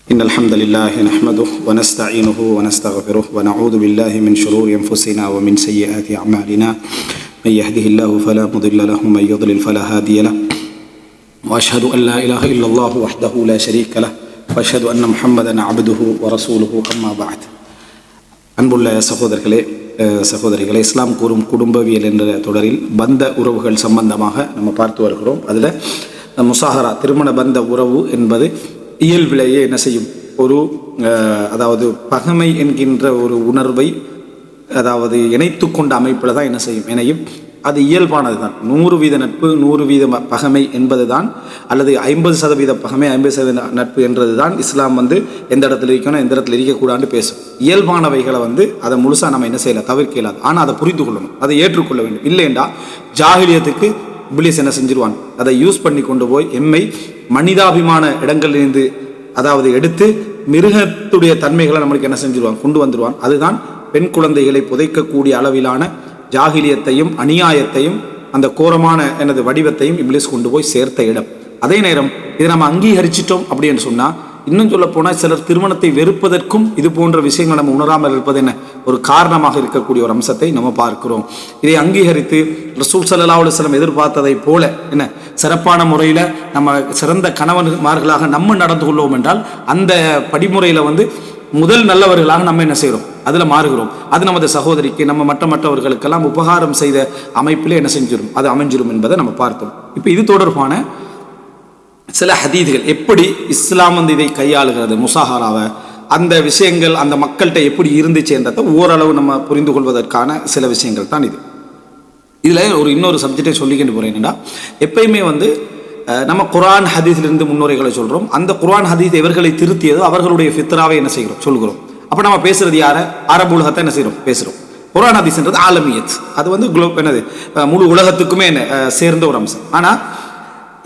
إن الحمد لله نحمده ونستعينه ونستغفره ونعوذ بالله من شرور أنفسنا ومن سيئات أعمالنا من يهده الله فلا مضل له ومن يضلل فلا هادي له وأشهد أن لا إله إلا الله وحده لا شريك له وأشهد أن محمدا عبده ورسوله أما بعد. அன்புள்ள சகோதரிகளே, இஸ்லாம் கூறும் குடும்பவியல் என்ற தொடரில் பந்த உறவுகள் சம்பந்தமாக நம்ம பார்த்து வருகிறோம். அதில் முசாஹரா திருமண பந்த உறவு என்பது இயல்பிலேயே என்ன செய்யும், அதாவது பகைமை என்கின்ற ஒரு உணர்வை இணைத்து கொண்ட அமைப்பில் தான் என்ன செய்யும், இணையும். அது இயல்பானது தான். 100% நட்பு 100% பகைமை என்பது தான், அல்லது 50% பகைமை 50% நட்பு என்றது தான் இஸ்லாம் எந்த இடத்துல இருக்கணும் எந்த இடத்துல இருக்கக்கூடாதுன்னு பேசும். இயல்பானவைகளை அதை முழுசாக நம்ம என்ன செய்யலாம், தவிர்க்க இயலாது. ஆனால் அதை புரிந்து கொள்ளணும், அதை ஏற்றுக்கொள்ள வேண்டும். இல்லைண்டா ஜாஹிலியத்துக்கு இப்லீஸ் என்ன செஞ்சிருவான், அதை யூஸ் பண்ணி கொண்டு போய் எம்மை மனிதாபிமான இடங்களிலிருந்து எடுத்து மிருகத்துடைய தன்மைகளை நம்மளுக்கு என்ன செஞ்சிருவான், கொண்டு வந்துடுவான். அதுதான் பெண் குழந்தைகளை புதைக்கக்கூடிய அளவிலான ஜாகிலியத்தையும் அநியாயத்தையும் அந்த கோரமான வடிவத்தையும் இப்லீஸ் கொண்டு போய் சேர்த்த இடம். அதே நேரம் இதை நம்ம அங்கீகரிச்சிட்டோம் அப்படின்னு சொன்னால், இன்னும் சொல்ல போனால் சிலர் திருமணத்தை வெறுப்பதற்கும் இது போன்ற விஷயங்கள் நம்ம உணராமல் இருப்பது என்ன ஒரு காரணமாக இருக்கக்கூடிய ஒரு அம்சத்தை நம்ம பார்க்கிறோம். இதை அங்கீகரித்து ரசூல் ஸல்லல்லாஹு அலைஹி வஸல்லம் எதிர்பார்த்ததை போல என்ன சிறப்பான முறையில் நம்ம சிறந்த கணவன்மார்களாக நம்ம நடந்து கொள்வோம் என்றால், அந்த படிமுறையில் முதல் நல்லவர்களாக நம்ம என்ன செய்கிறோம், அதில் மாறுகிறோம். அது நமது சகோதரிக்கு நம்ம மற்றவர்களுக்கெல்லாம் உபகாரம் செய்த அமைப்பிலே என்ன செஞ்சிடும், அது அமைஞ்சிடும் என்பதை நம்ம பார்த்தோம். இப்போ இது தொடர்பான சில ஹதீதுகள், எப்படி இஸ்லாம் இதை கையாளுகிறது, முசாஹராவை, அந்த விஷயங்கள் அந்த மக்கள்கிட்ட எப்படி இருந்துச்சுன்றதை ஓரளவு நம்ம புரிந்து கொள்வதற்கான சில விஷயங்கள் தான் இது. இதில் இன்னொரு சப்ஜெக்டை சொல்லிக்கிட்டு போகிறேன். என்னென்னா, எப்பயுமே நம்ம குர்ஆன் ஹதீஸிலிருந்து முன்னுரைகளை சொல்கிறோம். அந்த குர்ஆன் ஹதீஸ் எவர்களை திருத்தியதோ அவர்களுடைய ஃபித்ராவை என்ன செய்கிறோம், சொல்கிறோம். அப்போ நம்ம பேசுகிறது யாரை, அரபு உலகத்தை என்ன செய்கிறோம், பேசுகிறோம். குர்ஆன் ஹதீஸ்ன்றது ஆலமியத், அது முழு உலகத்துக்குமே என்ன சேர்ந்த ஒரு அம்சம். ஆனால்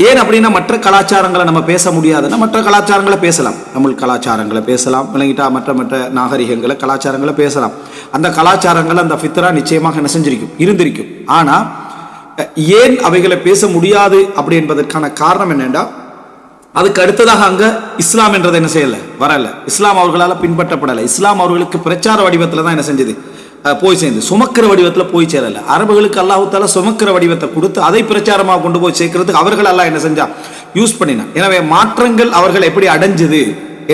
ஏன் அப்படின்னா, மற்ற கலாச்சாரங்களை நம்ம பேச முடியாதுன்னா மற்ற கலாச்சாரங்களை பேசலாம், தமிழ் கலாச்சாரங்களை பேசலாம், விளங்கிட்டா மற்ற நாகரிகங்களை கலாச்சாரங்களை பேசலாம். அந்த கலாச்சாரங்கள் அந்த ஃபித்ரா நிச்சயமாக என்ன செஞ்சிருக்கும், இருந்திருக்கும். ஆனால் ஏன் அவைகளை பேச முடியாது அப்படி என்பதற்கான காரணம் என்னென்னா, அதுக்கு அடுத்ததாக அங்கே இஸ்லாம் என்றதை என்ன செய்யலை, வரலை. இஸ்லாம் அவர்களால் பின்பற்றப்படலை. இஸ்லாம் அவர்களுக்கு பிரச்சார வடிவத்தில் தான் என்ன செஞ்சது, போய் சேர்ந்து சுமக்கிற வடிவத்தில் போய் சேரலை. அரபுகளுக்கு அல்லாஹ் தஆலா சுமக்கிற வடிவத்தை கொடுத்து அதை பிரச்சாரமாக கொண்டு போய் சேர்க்கறதுக்கு அவர்கள் அல்லாஹ் என்ன செஞ்சா, யூஸ் பண்ணினான். எனவே மாற்றங்கள் அவர்கள் எப்படி அடைஞ்சது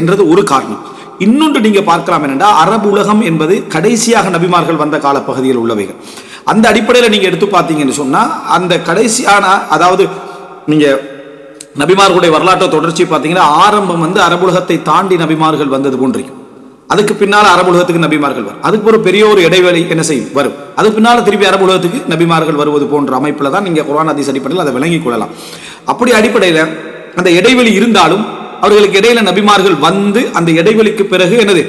என்றது ஒரு காரணம். இன்னொன்று நீங்கள் பார்க்கலாம் என்னென்னா, அரபு உலகம் என்பது கடைசியாக நபிமார்கள் வந்த காலப்பகுதியில் உள்ளவைகள். அந்த அடிப்படையில் நீங்கள் எடுத்து பார்த்தீங்கன்னு சொன்னால், அந்த கடைசியான நீங்கள் நபிமார்களுடைய வரலாற்றை தொடர்ச்சி பார்த்தீங்கன்னா, ஆரம்பம் அரபுலகத்தை தாண்டி நபிமார்கள் வந்தது போன்றிருக்கும். அதுக்கு பின்னால் அரபுலகத்துக்கு நபிமார்கள் வரும். அதுக்கு ஒரு பெரிய ஒரு இடைவெளி என்ன செய்யும், வரும். அதுக்கு பின்னால் திருப்பி அரபுலகத்துக்கு நபிமார்கள் வருவது போன்ற அமைப்பில் தான் நீங்கள் குர்ஆன் ஹதீஸ் அடிப்படையில் அதை விளங்கிக் கொள்ளலாம். அப்படி அடிப்படையில் அந்த இடைவெளி இருந்தாலும் அவர்களுக்கு இடையில நபிமார்கள் அந்த இடைவெளிக்கு பிறகு என்னது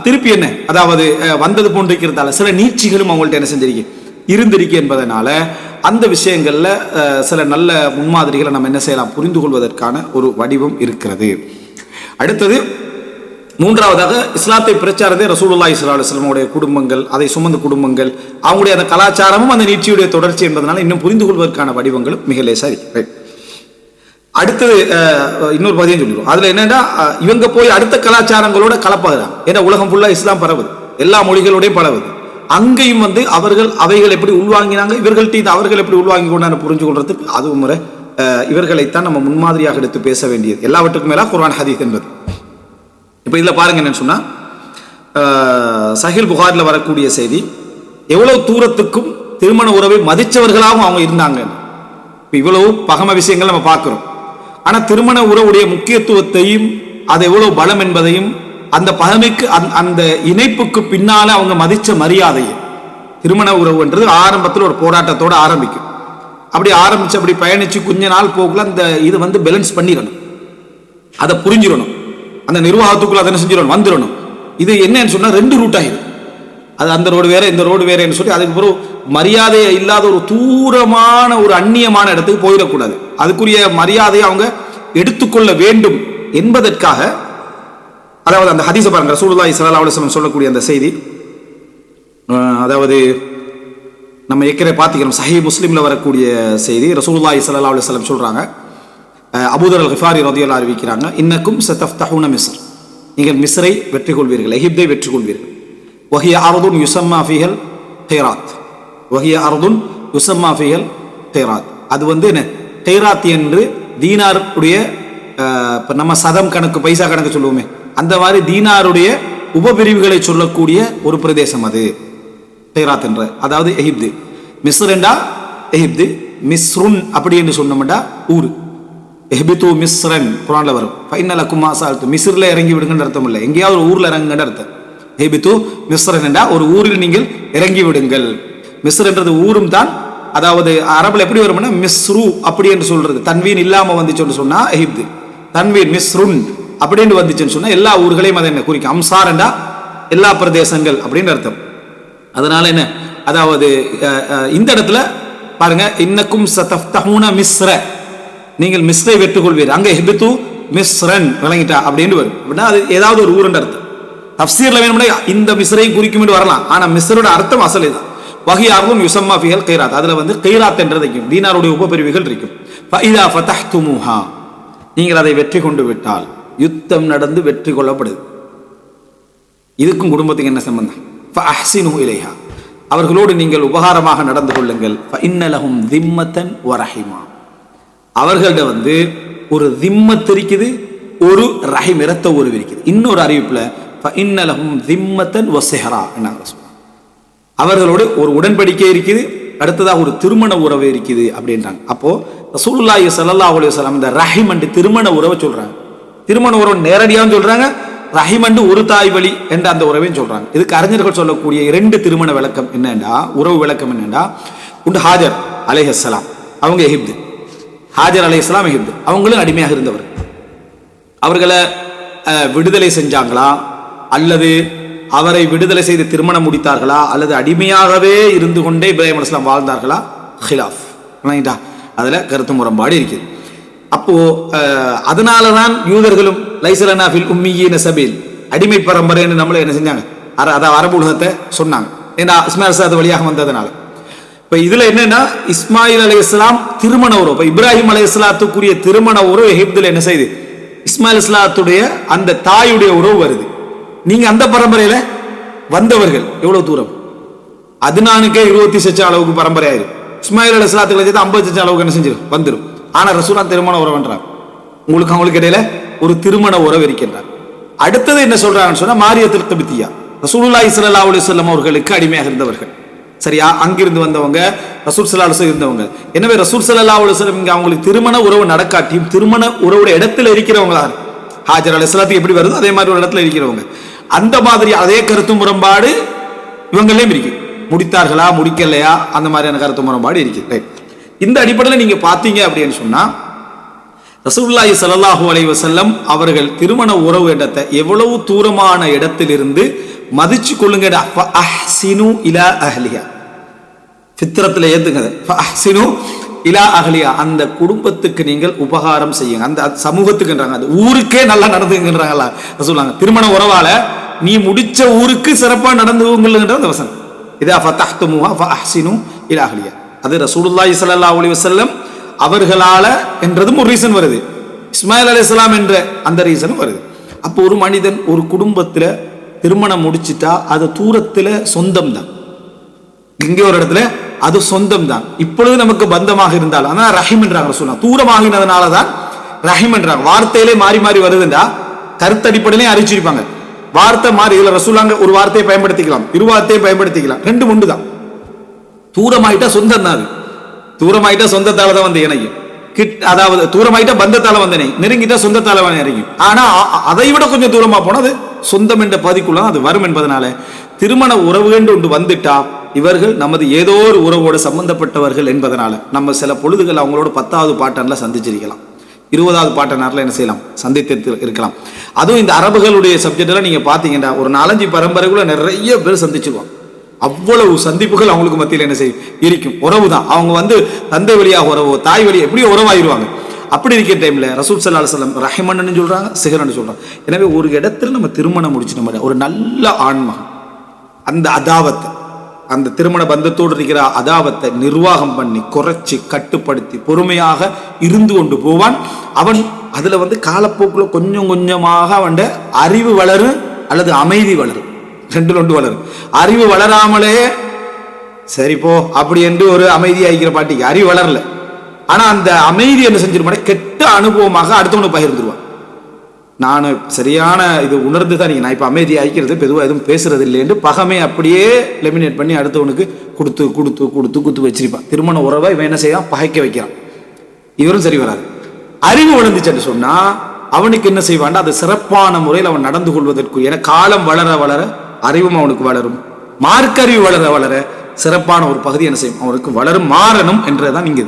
திருப்பி என்ன வந்தது போன்றிருக்கிறதால சில நீட்சிகளும் அவங்கள்ட்ட என்ன செஞ்சிருக்கு, இருந்திருக்கு என்பதனால அந்த விஷயங்கள்ல சில நல்ல முன்மாதிரிகளை நம்ம என்ன செய்யலாம், புரிந்து கொள்வதற்கான ஒரு வடிவம் இருக்கிறது. அடுத்தது மூன்றாவதாக இஸ்லாத்தை பிரச்சாரத்தை ரசூலுல்லாஹி ஸல்லல்லாஹு அலைஹி வஸல்லம் உடைய குடும்பங்கள், அதை சுமந்த குடும்பங்கள், அவங்களுடைய அந்த கலாச்சாரமும் அந்த நீட்சியுடைய தொடர்ச்சி என்பதனால இன்னும் புரிந்து கொள்வதற்கான வடிவங்களும் மிக லேசா இருக்கு. அடுத்தது இன்னொரு பதியம் சொல்லிடுவோம். அதுல என்னன்னா, இவங்க போய் அடுத்த கலாச்சாரங்களோட கலப்பதுதான். ஏன்னா உலகம் ஃபுல்லா இஸ்லாம் பரவுது, எல்லா மொழிகளோடையும் பரவுது. அங்கேயும் அவர்கள் அவைகள் எப்படி உள்வாங்கினாங்க, இவர்கள்ட்ட அவர்கள் எப்படி உள்வாங்கி கொண்டாந்து புரிஞ்சு கொள்றதுக்கு அதுவும் முறை இவர்களைத்தான் நம்ம முன்மாதிரியாக எடுத்து பேச வேண்டியது. எல்லாவற்றுக்கும் மேலா குர்ஆன் ஹதீஸ் என்பது. இப்போ இதில் பாருங்க என்னன்னு சொன்னா, சஹீஹ் புகாரில் வரக்கூடிய செய்தி, எவ்வளவு தூரத்துக்கும் திருமண உறவை மதிச்சவர்களாகவும் அவங்க இருந்தாங்க. இப்போ இவ்வளவு பகம விஷயங்கள் நம்ம பார்க்கிறோம். ஆனால் திருமண உறவுடைய முக்கியத்துவத்தையும் அது எவ்வளவு பலம் என்பதையும் அந்த பகமைக்கு அந்த இணைப்புக்கு பின்னால அவங்க மதிச்ச மரியாதையை, திருமண உறவுன்றது ஆரம்பத்தில் ஒரு போராட்டத்தோடு ஆரம்பிக்கும். அப்படி ஆரம்பிச்சு அப்படி பயணிச்சு கொஞ்ச நாள் போகல அந்த இது பேலன்ஸ் பண்ணிடணும், அதை புரிஞ்சிடணும், அந்த நிர்வாகத்துக்குள்ள அதை செஞ்சிடணும், வந்துடணும். இது என்னன்னு சொன்னா 2 ரூட் ஆகிடும். அது அந்த ரோடு வேற இந்த ரோடு வேறன்னு சொல்லி அதுக்கு பிறகு மரியாதையை இல்லாத ஒரு தூரமான ஒரு அந்நியமான இடத்துக்கு போயிடக்கூடாது. அதுக்குரிய மரியாதையை அவங்க எடுத்துக்கொள்ள வேண்டும் என்பதற்காக, அந்த ஹதீஸை பாருங்க, ரசூலுல்லாஹி ஸல்லல்லாஹு அலைஹி வஸல்லம் சொல்லக்கூடிய அந்த செய்தி, நம்ம ஏற்கனவே பார்த்துக்கிறோம், சஹீஹ் முஸ்லிம்ல வரக்கூடிய செய்தி. ரசூலுல்லாஹி ஸல்லல்லாஹு அலைஹி வஸல்லம் சொல்றாங்க, அபூதர் அல் கிஃபாரி ரலியல்லாஹு அறிவிக்கிறாங்க, இன்னக்கும் சதஃப்தஹூன மிஸ்ர், நீங்கள் மிஸ்ரை வெற்றி கொள்வீர்கள், எகிப்தை வெற்றி கொள்வீர்கள். வஹிய அர்துன் யுஸம்மா ஃபீஹல் கைராத், வஹிய அர்துன் யுஸம்மா ஃபீஹல் கைராத். அது என்ன கைராத் என்று தீனார் உடைய இப்போ நம்ம சதம் கணக்கு பைசா கணக்கு சொல்லுவோமே அந்த மாதிரி தீனாருடைய உபபிரிவுகளை சொல்லக்கூடிய ஒரு பிரதேசம் அது கைராத் என்ற, அதாவது எகிப்து. மிஸ்ர் என்றா எகிப்து, மிஸ்ருன் அப்படி என்று சொன்னோம்டா ஊர். எஹ்பித்து மிஸ்ரன் குர்ஆன்ல வரும். ஃபைனலக்கும் மாசால்து, மிஸ்ரில் இறங்கி விடுங்கன்னு அர்த்தம் இல்லை, எங்கேயாவது ஒரு ஊரில் இறங்குங்கன்னு அர்த்தம். எஹ்பித்து மிஸ்ரன் என்றா ஒரு ஊரில் நீங்கள் இறங்கி விடுங்கள். மிஸ்ர் என்றது ஊரும் தான். அதாவது அரபில் எப்படி வரும்னா மிஸ்ரு அப்படி என்று சொல்றது, தன்வீன் இல்லாமல் வந்துச்சுன்னு சொன்னா எஹிப்து, தன்வீன் மிஸ்ருன் அப்படின்னு வந்துச்சுன்னு சொன்னா எல்லா ஊர்களையும் அதை என்ன குறிக்கும். அம்சார் என்றா எல்லா பிரதேசங்கள் அப்படின்னு அர்த்தம். அதனால என்ன, அதாவது இந்த இடத்துல பாருங்க, இன்னக்கும் சதஃப்தஹூன மிஸ்ர, நீங்கள் மிஸ்ரை வெற்றுக்கொள்வீர். அங்கே எஹ்பித்து மிஸ்ரன் விளங்கிட்டா அப்படின்னு வரும். அப்படின்னா அது ஏதாவது ஒரு ஊருன்ற அர்த்தம். தஃப்சீர்ல வேணும்னா இந்த மிஸ்ரையும் குறிக்கும் என்று வரலாம், ஆனா மிஸ்ரோட அர்த்தம் அசல் இதுதான். வஹிய அர்துன் யுஸம்மா ஃபீஹல் கைராத், அதுல கைராத் என்றது இருக்கும், தீனாருடைய உபபிரிவுகள் இருக்கும். ஃபஇதா ஃபதஹ்துமுஹா, நீங்கள் அதை வெற்றி கொண்டு விட்டால், யுத்தம் நடந்து வெற்றி கொள்ளப்படுது. இதுக்கும் குடும்பத்துக்கு என்ன சம்பந்தம்? ஃபஅஹ்சினு இலைஹா, அவர்களோடு நீங்கள் உபகாரமாக நடந்து கொள்ளுங்கள். ஃபஇன்ன லஹும் திம்மத்தன் வரஹிமா, அவர்கள்ட்ட ஒரு திம்மத் இருக்குது, ஒரு ரஹிம் இரத்த உறவு இருக்குது. இன்னொரு அறிவிப்புல ஃபஇன்ன லஹும் திம்மத்தன் வஸிஹ்ரா என்னாங்க, அவர்களோடு ஒரு உடன்படிக்கை இருக்குது, அடுத்ததாக ஒரு திருமண உறவு இருக்குது அப்படின்றாங்க. அப்போ ரசூலுல்லாஹி ஸல்லல்லாஹு அலைஹி வஸல்லம் இந்த ரஹிம் அண்டு திருமண உறவை சொல்றாங்க. திருமண உறவு நேரடியாகவும் சொல்றாங்க, ரஹிம் அண்டு ஒரு தாய் வழி என்ற அந்த உறவையும் சொல்றாங்க. இதுக்கு அறிஞர்கள் சொல்லக்கூடிய 2 திருமண விளக்கம் என்னண்டா, உறவு விளக்கம் என்னண்டா, உண்டு ஹாஜர் அலைஹிஸ்ஸலாம், அவங்க எகிப்து, ஹாஜர் அலைஹிஸ்ஸலாம் எகிப்து, அவங்களும் அடிமையாக இருந்தவர். அவர்களை விடுதலை செஞ்சாங்களா அல்லது அவரை விடுதலை செய்து திருமணம் முடித்தார்களா அல்லது அடிமையாகவே இருந்து கொண்டே இப்ராஹிம் அலைஹிஸ்ஸலாம் வாழ்ந்தார்களா, ஹிலாஃப் அதுல கருத்து முரண்பாடு இருக்குது. அப்போ அதனாலதான் யூதர்களும் லைஸலனா ஃபில் உம்மீயீன சபீல், அடிமை பரம்பரைன்னு நம்மள என்ன செஞ்சாங்க, அதாவது அரபு உலகத்தை சொன்னாங்க. ஏன்னா இஸ்மாயில் அலைஹிஸ்ஸலாம் வழியாக வந்ததுனால. இப்ப இதுல என்னன்னா, இஸ்மாயில் அலைஹிஸ்ஸலாம் திருமண உறவு, இப்ப இப்ராஹிம் அலைஹிஸ்ஸலாத்துக்குரிய திருமண உறவு எகிப்துல என்ன செய்யுது, இஸ்மாயில் அலைஹிஸ்ஸலாத்துடைய அந்த தாயுடைய உறவு வருது. நீங்க அந்த பரம்பரையில வந்தவர்கள் எவ்வளவு தூரம், 26 அளவுக்கு பரம்பரை ஆயிரும். இஸ்மாயில் அலைஹிஸ்ஸலாத்துக்கு 50 அளவுக்கு என்ன செஞ்சிடும் வந்துடும். ஆனா ரசூலா திருமண உறவுன்றார், உங்களுக்கு அவங்களுக்கு இடையில ஒரு திருமண உறவு இருக்கின்றார். அடுத்தது என்ன சொல்றாங்கன்னு சொன்னா, மாரியத்துல் கிப்தியா, ரசூலுல்லாஹி ஸல்லல்லாஹு அலைஹி வஸல்லம் அவர்களுக்கு அடிமையாக இருந்தவர்கள். சரியா, அங்கிருந்து வந்தவங்க, ரசூல் ஸல்லல்லாஹு அலைஹி வஸல்லம் இருந்தவங்க. எனவே ரசூல் ஸல்லல்லாஹு அலைஹி வஸல்லம் இங்க அவங்களுக்கு திருமண உறவு நடக்காட்டியும் திருமண உறவுடைய இடத்துல இருக்கிறவங்க தான். ஹாஜர் அலைஹிஸ்ஸலாத்துக்கு எப்படி வருதோ அதே மாதிரி ஒரு இடத்துல இருக்கிறவங்க. அந்த மாதிரி அதே கருத்து முரண்பாடு இவங்களே இருக்கு, முடித்தார்களா முடிக்கலையா அந்த மாதிரியான கருத்து முரண்பாடு இருக்கு. இந்த அடிப்படையில் நீங்க பாத்தீங்க அப்படின்னு சொன்னா, ரசூலுல்லாஹி ஸல்லல்லாஹு அலைஹி வஸல்லம் அவர்கள் திருமண உறவு இடத்தை எவ்வளவு தூரமான இடத்திலிருந்து மதிச்சு கொள்ளுங்க. ஃபஅஹ்சினு இலா அஹ்லிஹா, ஃபித்ரத்துல ஏத்துங்க, ஃபஅஹ்சினு இலா அஹ்லிஹா, அந்த குடும்பத்துக்கு நீங்கள் உபகாரம் செய்யுங்க, அந்த சமூகத்துக்குன்றாங்க, அந்த ஊருக்கே நல்லா நடந்துங்கன்றாங்களா ரசூலுல்லாஹ். திருமண உறவால நீ முடிச்ச ஊருக்கு சிறப்பா நடந்துங்கன்ற அந்த வசனம். இதா ஃபதஹ்துமுஹா ஃபஅஹ்சினு இலா அஹ்லிஹா, அது ரசூலுல்லாஹி ஸல்லல்லாஹு அலைஹி வஸல்லம் அவர்களால என்றதும் ஒரு ரீசன் வருது, இஸ்மாயில் அலைஹிஸ்ஸலாம் என்ற அந்த ரீசனும் வருது. அப்போ ஒரு மனிதன் ஒரு குடும்பத்துல திருமணம் முடிச்சிட்டா அது தூரத்துல சொந்தம் தான், இங்கே ஒரு இடத்துல அது சொந்தம் தான். இப்பொழுது நமக்கு பந்தமாக இருந்தால் அதான் ரஹீம் என்றாங்க ரசூலுல்லாஹ். தூரமாகினதுனால தான் ரஹீம் என்றாங்க. வார்த்தையிலே மாறி மாறி வருதுண்டா கருத்தடிப்படையிலே அறிவிச்சிருப்பாங்க. வார்த்தை மாறி, இதுல ரசூலுல்லாஹ் ஒரு வார்த்தையை பயன்படுத்திக்கலாம், இரு வார்த்தையை பயன்படுத்திக்கலாம், ரெண்டு ஒன்று தான். தூரமாயிட்டா சொந்தம் தான், அது தூரமாயிட்டா சொந்தத்தால தான் வந்து இணையும், அதாவது தூரமாயிட்டா பந்தத்தால வந்து நெருங்கிட்டா சொந்தத்தால இறங்கும். ஆனா அதை விட கொஞ்சம் தூரமா போனா அது சொந்தம் என்ற பதிக்குள்ள அது வரும் என்பதனால திருமண உறவு என்று ஒன்று வந்துட்டா இவர்கள் நமது ஏதோ ஒரு உறவோடு சம்பந்தப்பட்டவர்கள் என்பதனால நம்ம சில பொழுதுகள் அவங்களோட 10வது பாட்டன்ல சந்திச்சிருக்கலாம், 20வது பாட்டனார்ல என்ன செய்யலாம், சந்தித்து இருக்கலாம். அதுவும் இந்த அரபுகளுடைய சப்ஜெக்ட்ல நீங்க பாத்தீங்கன்னா ஒரு 4-5 பரம்பரைக்குள்ள நிறைய பேர் சந்திச்சிருவாங்க. அவ்வளவு சந்திப்புகள் அவங்களுக்கு மத்தியில் என்ன செய்யும் இருக்கும். உறவு தான், அவங்க தந்தை வழியாக உறவு, தாய் வழியாக எப்படியோ உறவாயிருவாங்க. அப்படி இருக்கிற டைம்ல ரசூல் ஸல்லல்லாஹு அலைஹி வஸல்லம் ரஹ்மன்னு சொல்றாங்க, சிஹ்ரன்னு சொல்றாங்க. எனவே ஒரு இடத்துல நம்ம திருமணம் முடிச்சிட்டோம், ஒரு நல்ல ஆண்மகன், அந்த அதாவத்தை அந்த திருமண பந்தத்தோடு இருக்கிற அதாவத்தை நிர்வாகம் பண்ணி குறைச்சி கட்டுப்படுத்தி பொறுமையாக இருந்து கொண்டு போவான். அவன் அதுல காலப்போக்கில் கொஞ்சம் கொஞ்சமாக அவன் அறிவு வளரும் அல்லது அமைதி வளரும், ரெண்டு ஒன்று வளரும். அறிவு வளராமலே சரி போ அப்படி என்று ஒரு அமைதி ஆகிக்கிற பாட்டிக்கு அறிவு வளரல. ஆனா அந்த அமைதி என்ன செஞ்சிருப்பானே கெட்ட அனுபவமாக அடுத்தவனுக்கு பகிர்ந்துருவான். நான் சரியான இது உணர்ந்து தான் நான் இப்போ அமைதி ஆகிக்கிறது, பொதுவாக எதுவும் பேசுறது இல்லைன்னு பகமே அப்படியே லெமினேட் பண்ணி அடுத்தவனுக்கு கொடுத்து கொடுத்து கொடுத்து குத்து வச்சிருப்பான். திருமண உறவை இவன் என்ன செய்யறான், பகைக்க வைக்கிறான். இவரும் சரி வராது. அறிவு வளர்ந்துச்சுன்னு சொன்னா அவனுக்கு என்ன செய்வான், அது சிறப்பான முறையில் அவன் நடந்து கொள்வதற்கு. ஏன்னா காலம் வளர வளர அறிவும் அவனுக்கு வளரும், மார்க்கறிவு வளர வளர சிறப்பான ஒரு பகுதி என்ன செய்யும், அவனுக்கு வளரும், மாறணும் என்றதான் இங்க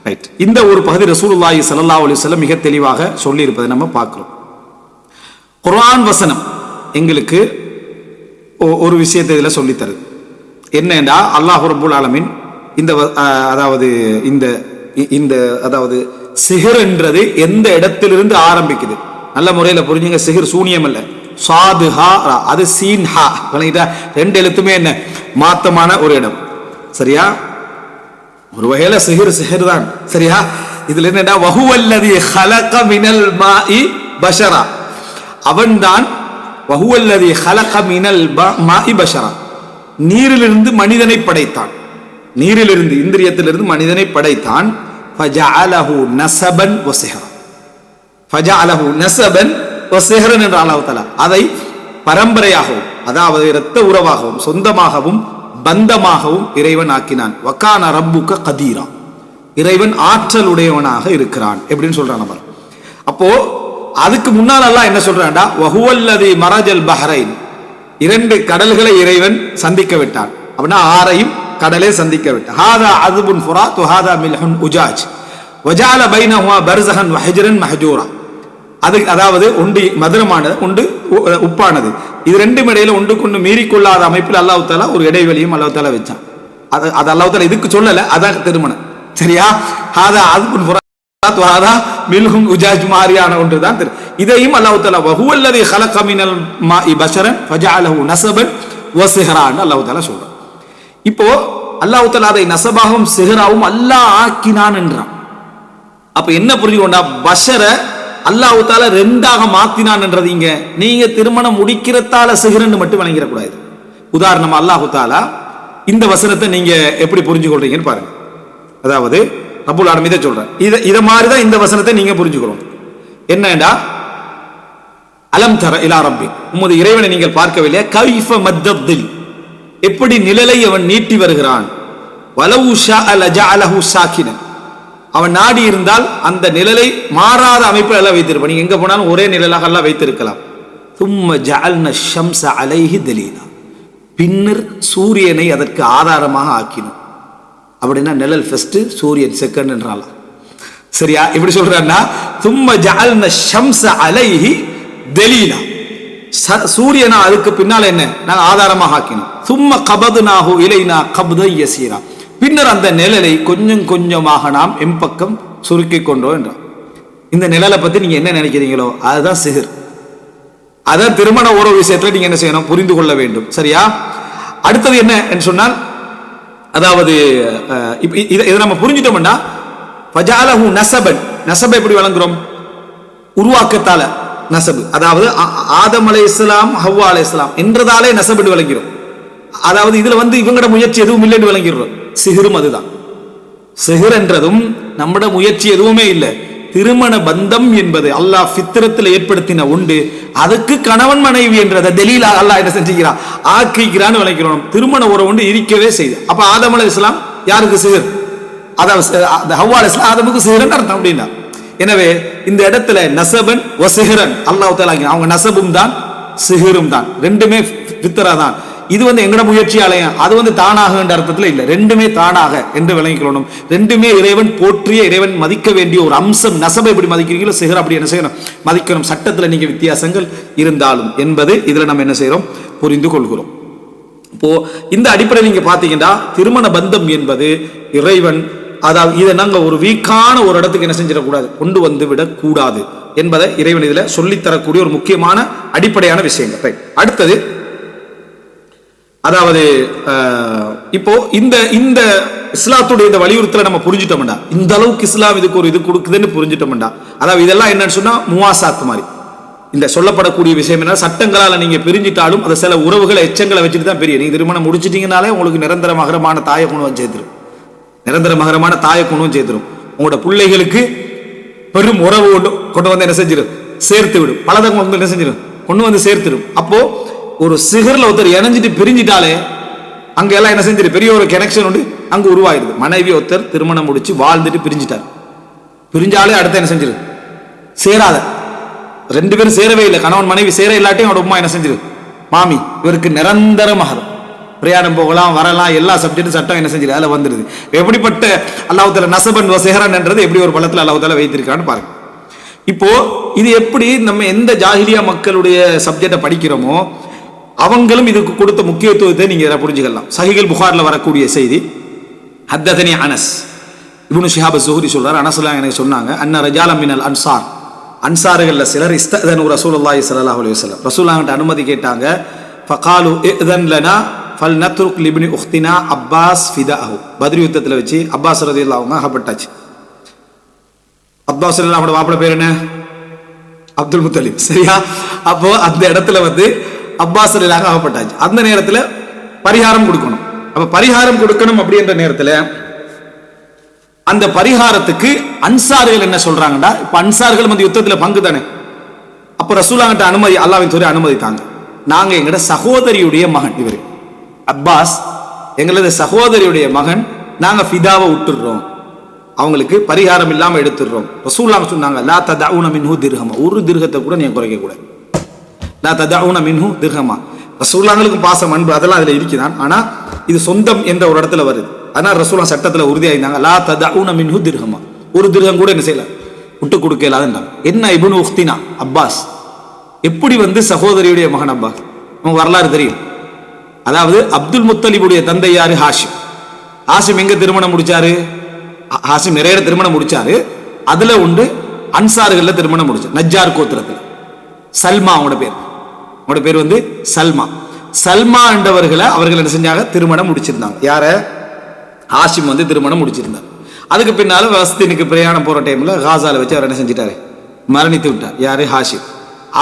ரைட். இந்த ஒரு பகுதி ரசூலுல்லாஹி ஸல்லல்லாஹு அலைஹி வஸல்லம் மிக தெளிவாக சொல்லி இருப்பதை நம்ம பார்க்கிறோம். குர்ஆன் வசனம் எங்களுக்கு ஒரு விஷயத்தை இதில் சொல்லித்தருது. என்னன்னா அல்லாஹ் ரப்பல் ஆலமீன் இந்த அதாவது இந்த இந்த அதாவது சிஹர் என்றது எந்த இடத்திலிருந்து ஆரம்பிக்குது, நல்ல முறையில் புரிஞ்சுங்க. சிஹர் சூனியம் அல்ல, சாது ஹா அது சீன் ஹா, ரெண்டு எழுத்துமே என்ன மாத்தமான ஒரு இடம். சரியா, ஒரு வகையில சிஹர் தான். சரியா, இதுல என்னடா வஹுவல்லதி ஹலக மினல் மாஇ பஷரா, அவன்தான் வஹுவல்லதி ஹலக மினல் மாஇ பஷரா, நீரிலிருந்து மனிதனை படைத்தான். நீரிலிருந்து இந்திரியத்திலிருந்து மனிதனை படைத்தான். ஃபஜஅலஹு நஸபன் வ சிஹ்ரா, ஃபஜஅலஹு நஸபன் வ சிஹ்ரன் என்ற அல்லாஹ் தஆலா அதை பரம்பரையாகவும் அதாவது இரத்த உறவாகவும் சொந்தமாகவும் பந்தமாகவும் இறைவன் ஆக்கினான். வகான ரப்புக கதீரா, இறைவன் ஆற்றல் உடையவனாக இருக்கிறான் எப்படின்னு சொல்றான் நம்ம. அப்போ அதுக்கு முன்னால் அல்லாஹ் என்ன சொல்றான்டா, வஹுவல்லதி மரஜல் பஹ்ரைன், இரண்டு கடல்களை இறைவன் சந்திக்க விட்டான். அப்படின்னா ஆறையும் கடலே சந்திக்க விட்டான். ஹாதா அஸ்புன் ஃபுராத் வஹாதா மில்ஹுன் உஜாஜ் வஜஅல பைனஹுமா பர்ஸஹன் வஹஜ்ரன் மஹஜூரா, அது அதாவது ஒன்று மதுரமானது ஒன்று உப்பானது, இது ரெண்டும் இடையில ஒன்றுக்கொண்டு மீறிக்கொள்ளாத அமைப்பில் அல்லாஹ் தஆலா ஒரு இடைவெளியும் அல்லாஹ் தஆலா வச்சான். அது அல்லாஹ் தஆலா இதுக்கு சொல்லல, அதான் திருமணம். சரியா, ஹாதா அஸ்புன் ஃபுராத் வஹாதா மில்ஹுன் உஜாஜ் மாரியான ஒன்று தான். இதையும் அல்லாஹ் தஆலா வஹுவல்லதி ஹலக மினல் மாஇ பஷரன் ஃபஜஅலஹு நஸபன் வ சிஹ்ரான் அல்லாஹ் தஆலா சொல்றான். இப்போ அல்லாஹ் தஆலா அதை நஸபாகவும் சிஹ்ராவும் அல்லாஹ் ஆக்கினான் என்றான். அப்ப என்ன புரிஞ்சுக்கொண்டா, பஷர அல்லாஹ் தஆலா ரெண்டாக மாத்தினான் என்றது. இங்க நீங்க திருமணம் முடிக்கிறதால சிஹ்ரன்னு மட்டும் வணங்கிடக்கூடாது. உதாரணமா அல்லாஹ் தஆலா இந்த வசனத்தை நீங்க எப்படி புரிஞ்சு கொள்றீங்கன்னு பாருங்க. அதாவது ரப்புல் ஆலமீன் இதை சொல்றான், இத மாதிரி தான் இந்த வசனத்தை நீங்க புரிஞ்சுக்கணும். என்னடா, அலம் தர இலா ரப்பி, உமது இறைவனை நீங்கள் பார்க்கவில்லையா, கைஃப மத்தத்தில், எப்படி நிழலை அவன் நீட்டி வருகிறான். வலவு ஷாஅ லஜஅலஹு சாகினன், அவன் நாடி இருந்தால் அந்த நிழலை மாறாத அமைப்பில் எல்லாம் வைத்திருப்பான். நீங்க எங்க போனாலும் ஒரே நிழலாக எல்லாம் வைத்திருக்கலாம். தும்ம ஜஅல்ன ஷம்ஸ அலைஹி தலீலா, பின்னர் சூரியனை அதற்கு ஆதாரமாக ஆக்கினோம். அப்படின்னா நிழல் ஃபர்ஸ்ட், சூரியன் செகண்ட் என்றாலாம். சரியா, எப்படி சொல்றான்னா, தும்ம ஜஅல்ன ஷம்ஸ அலைஹி தலீலா, சூரியனா அதுக்கு பின்னால் என்ன நாங்க ஆதாரமாக ஆக்கினோம். தும்ம கபதுனாஹு இலைனா கப்தன் யஸீரா, பின்னர் அந்த நிழலை கொஞ்சம் கொஞ்சமாக நாம் எம்பக்கம் சுருக்கி கொண்டோம் என்றார். இந்த நிழலை பத்தி நீங்க என்ன நினைக்கிறீங்களோ அதுதான் சிஹர். அதான் திருமண உறவு விஷயத்துல நீங்க என்ன செய்யணும், புரிந்து கொள்ள வேண்டும். சரியா, அடுத்தது என்ன என்று சொன்னால், அதாவது இதை நம்ம புரிஞ்சிட்டோம்னா, ஃபஜஅலஹு நஸபன், நஸபை எப்படி வழங்குறோம், உருவாக்கத்தால நஸபு, அதாவது ஆதம் அலைஹிஸ்ஸலாம் ஹவ்வா அலைஹிஸ்ஸலாம் என்றதாலே நஸபு விளங்கிறோம். அதாவது இதுல இவங்களோட முயற்சி எதுவும் இல்லைன்னு விளங்கிடுறோம். சிஹரும் அதுதான். சிஹர் என்றதும் நம்மட முயற்சி எதுவுமே இல்லை. திருமண பந்தம் என்பது அல்லாஹ் ஃபித்ரத்தில் ஏற்படுத்தின உண்டு. அதுக்கு கணவன் மனைவி என்றதை தெலீலா அல்லாஹ் என்ன செஞ்சுக்கிறான், ஆக்கிக்கிறான்னு விளக்கிறோம். திருமண உறவு ஒன்று இருக்கவே செய்யுது. அப்ப ஆதம் அலைஹிஸ்ஸலாம் யாருக்கு சிஹர், அதாவது ஹவ்வா அலைஹிஸ்ஸலாம் ஆதமுக்கு சிஹர்னு அர்த்தம் அப்படின்னா. எனவே இந்த இடத்துல நஸபன் வ சிஹ்ரன் அல்லாஹ் தஆலா, அவங்க நஸபும் தான் சிஹரும் தான், ரெண்டுமே ஃபித்ரா தான். இது எங்கட முயற்சியாலயம், அது தானாக என்ற அர்த்தத்தில் இல்லை, ரெண்டுமே தானாக என்று விளங்கிக்கொள்ளணும். ரெண்டுமே இறைவன் போற்றிய, இறைவன் மதிக்க வேண்டிய ஒரு அம்சம். நஸபை எப்படி மதிக்கிறீங்களோ சிஹர் அப்படி என்ன செய்யணும், மதிக்கணும். சட்டத்தில் நீங்க வித்தியாசங்கள் இருந்தாலும் என்பது இதுல நம்ம என்ன செய்யறோம், புரிந்து கொள்கிறோம். இப்போ இந்த அடிப்படையில் நீங்க பாத்தீங்கன்னா திருமண பந்தம் என்பது இறைவன், அதாவது இதை நாங்க ஒரு வீக்கான ஒரு இடத்துக்கு என்ன செஞ்சிடக்கூடாது, கொண்டு வந்து விடக்கூடாது என்பதை இறைவன் இதுல சொல்லித்தரக்கூடிய ஒரு முக்கியமான அடிப்படையான விஷயங்கள். அடுத்தது அதாவது இப்போ இந்த இந்த இஸ்லாத்துடைய இந்த வலியுறுத்தலை நம்ம புரிஞ்சுட்டோம்டா, இந்த அளவுக்கு இஸ்லாம் இதுக்கு ஒரு இது கொடுக்குதுன்னு புரிஞ்சுட்டோம்டா. அதாவது இதெல்லாம் என்னன்னு சொன்னா முவாசாத் மாதிரி. இந்த சொல்லப்படக்கூடிய விஷயம் என்ன, சட்டங்களால் நீங்க பிரிஞ்சிட்டாலும் அதை சில உறவுகளை எச்சங்களை வச்சுட்டு தான் பெரிய. நீங்க திருமணம் முடிச்சிட்டீங்கனாலே உங்களுக்கு நிரந்தர மகரமான தாய குணம் சேர்த்துரும், நிரந்தர மகரமான தாய குணம் சேர்த்துரும். உங்களோட பிள்ளைகளுக்கு பெரும் உறவு கொண்டு வந்து என்ன செஞ்சிடும், சேர்த்து விடும். பலதங்க வந்து என்ன செஞ்சிடும், கொண்டு வந்து சேர்த்துடும். அப்போ ஒரு சிகர்ல ஒருத்தர் இணைஞ்சிட்டு பிரிஞ்சிட்டாலே அங்க எல்லாம் என்ன செஞ்சிரு, பெரிய ஒரு கனெக்ஷன் உண்டு அங்க உருவாயிருது. மனைவி ஒருத்தர் திருமணம் முடிச்சு வாழ்ந்துட்டு பிரிஞ்சிட்டார், பிரிஞ்சாலே அடுத்த என்ன செஞ்சிரு, சேராத, ரெண்டு பேரும் சேரவே இல்லை, கணவன் மனைவி சேர இல்லாட்டையும் அவட உமா என்ன செஞ்சிரு, மாமி இவருக்கு நிரந்தர மகரம், பிரயாணம் போகலாம் வரலாம், எல்லா சப்ஜெக்டும் சட்டம் என்ன செஞ்சிரு அதில் வந்துருது. எப்படிப்பட்ட அல்லாஹ் தஆலா நஸபன் வ ஸஹரன் என்றது எப்படி ஒரு பலத்தில் அல்லாஹ் தஆலா வைத்திருக்கான்னு பாருங்க. இப்போ இது எப்படி நம்ம எந்த ஜாஹிலியா மக்களுடைய சப்ஜெக்டை படிக்கிறோமோ அவங்களும் இதுக்கு கொடுத்த முக்கியத்துவத்தை நீங்க புரிஞ்சுக்கலாம். சஹீஹுல் புகாரில் வரக்கூடிய செய்தி, ஹத்ததனி அனஸ் இப்னு ஷிஹாப் ஸுஹ்ரி சொல்றார், அனஸ்லாம் எனக்கு சொன்னாங்க, அன்ன ரஜாலம் மினல் அன்சார், அன்சார்கள்ல சிலர் இஸ்ததனு ரசூலுல்லாஹி ஸல்லல்லாஹு அலைஹி வஸல்லம், ரசூலுல்லாஹ்ட்ட அனுமதி கேட்டாங்க. ஃபகாலு இஅதன் லனா ஃபல்நத்ருக் லிப்னி உக்தினா அப்பாஸ் ஃபிதாஹு, பத்ர் யுத்தத்தில் வச்சு அப்பாஸ் ரலியல்லாஹு அன்ஹு அகப்பட்டாச்சு. அப்பாஸ் ரலியல்லாஹு அன்ஹு வாப்பட பேர் என்ன, அப்துல் முத்தலிப், சரியா? அப்போ அந்த இடத்துல வந்து அப்பாஸ் ரலியல்லாஹு ஆகப்பட்டாச்சு. அந்த நேரத்தில் பரிகாரம் கொடுக்கணும். அப்ப பரிகாரம் கொடுக்கணும் அப்படின்ற நேரத்தில் அந்த பரிகாரத்துக்கு அன்சார்கள் என்ன சொல்றாங்கடா, இப்ப அன்சார்கள் வந்து யுத்தத்தில் பங்கு தானே. அப்ப ரசூலுல்லாஹ்ட்ட அனுமதி, அல்லாஹ்வின் தூதர் அனுமதித்தாங்க, நாங்க எங்கட சகோதரியுடைய மகன் இவர் அப்பாஸ், எங்களது சகோதரியுடைய மகன், நாங்க ஃபிதாவை விட்டுடுறோம், அவங்களுக்கு பரிகாரம் இல்லாம எடுத்துடுறோம். ரசூலுல்லாஹ் சொன்னாங்க, லா ததஊன மின்ஹு திர்ஹமா, ஒரு திர்ஹத்தை கூட நீங்க குறைக்க கூடாது. லா ததஊன மின்ஹு திர்ஹமா, ரசூலுல்லாஹ்வுக்கு பாசம் அன்பு அதெல்லாம் அதுல இருக்குதான், ஆனா இது சொந்தம் என்ற ஒரு இடத்துல வருது. அதனால ரசூலுல்லாஹ் சட்டத்துல உறுதியாயிருந்தாங்க, லா ததஊன மின்ஹு திர்ஹமா, ஒரு திர்ஹம் கூட என்ன செய்யல விட்டு கொடுக்க இல்லாதுன்றாங்க. என்ன இப்னு உக்தினா அப்பாஸ், எப்படி வந்து சகோதரியுடைய மகன் அப்பாஸ், உங்க வரலாறு தெரியும். அதாவது அப்துல் முத்தலிபுடைய தந்தை யாரு, ஹாஷிம். ஹாஷிம் எங்க திருமணம் முடிச்சாரு, ஹாஷிம் நிறைய திருமணம் முடிச்சாரு, அதுல உண்டு அன்சார்கள்ல திருமணம் முடிச்சார், நஜ்ஜார் கோத்திரத்தில். சல்மா அவங்களோட பேர் வந்து சல்மா. சல்மா என்றவர்களை அவர்கள் என்ன செஞ்சாங்க, திருமணம் முடிச்சிருந்தாங்க. யார, ஹாஷிம் வந்து திருமணம் முடிச்சிருந்தார். அதுக்கு பின்னால வஸ்தீனுக்கு பிரயாணம் போற டைம்ல காசால வச்சு அவர் என்ன செஞ்சிட்டாரு, மரணித்து விட்டார். யாரு, ஹாஷிம்.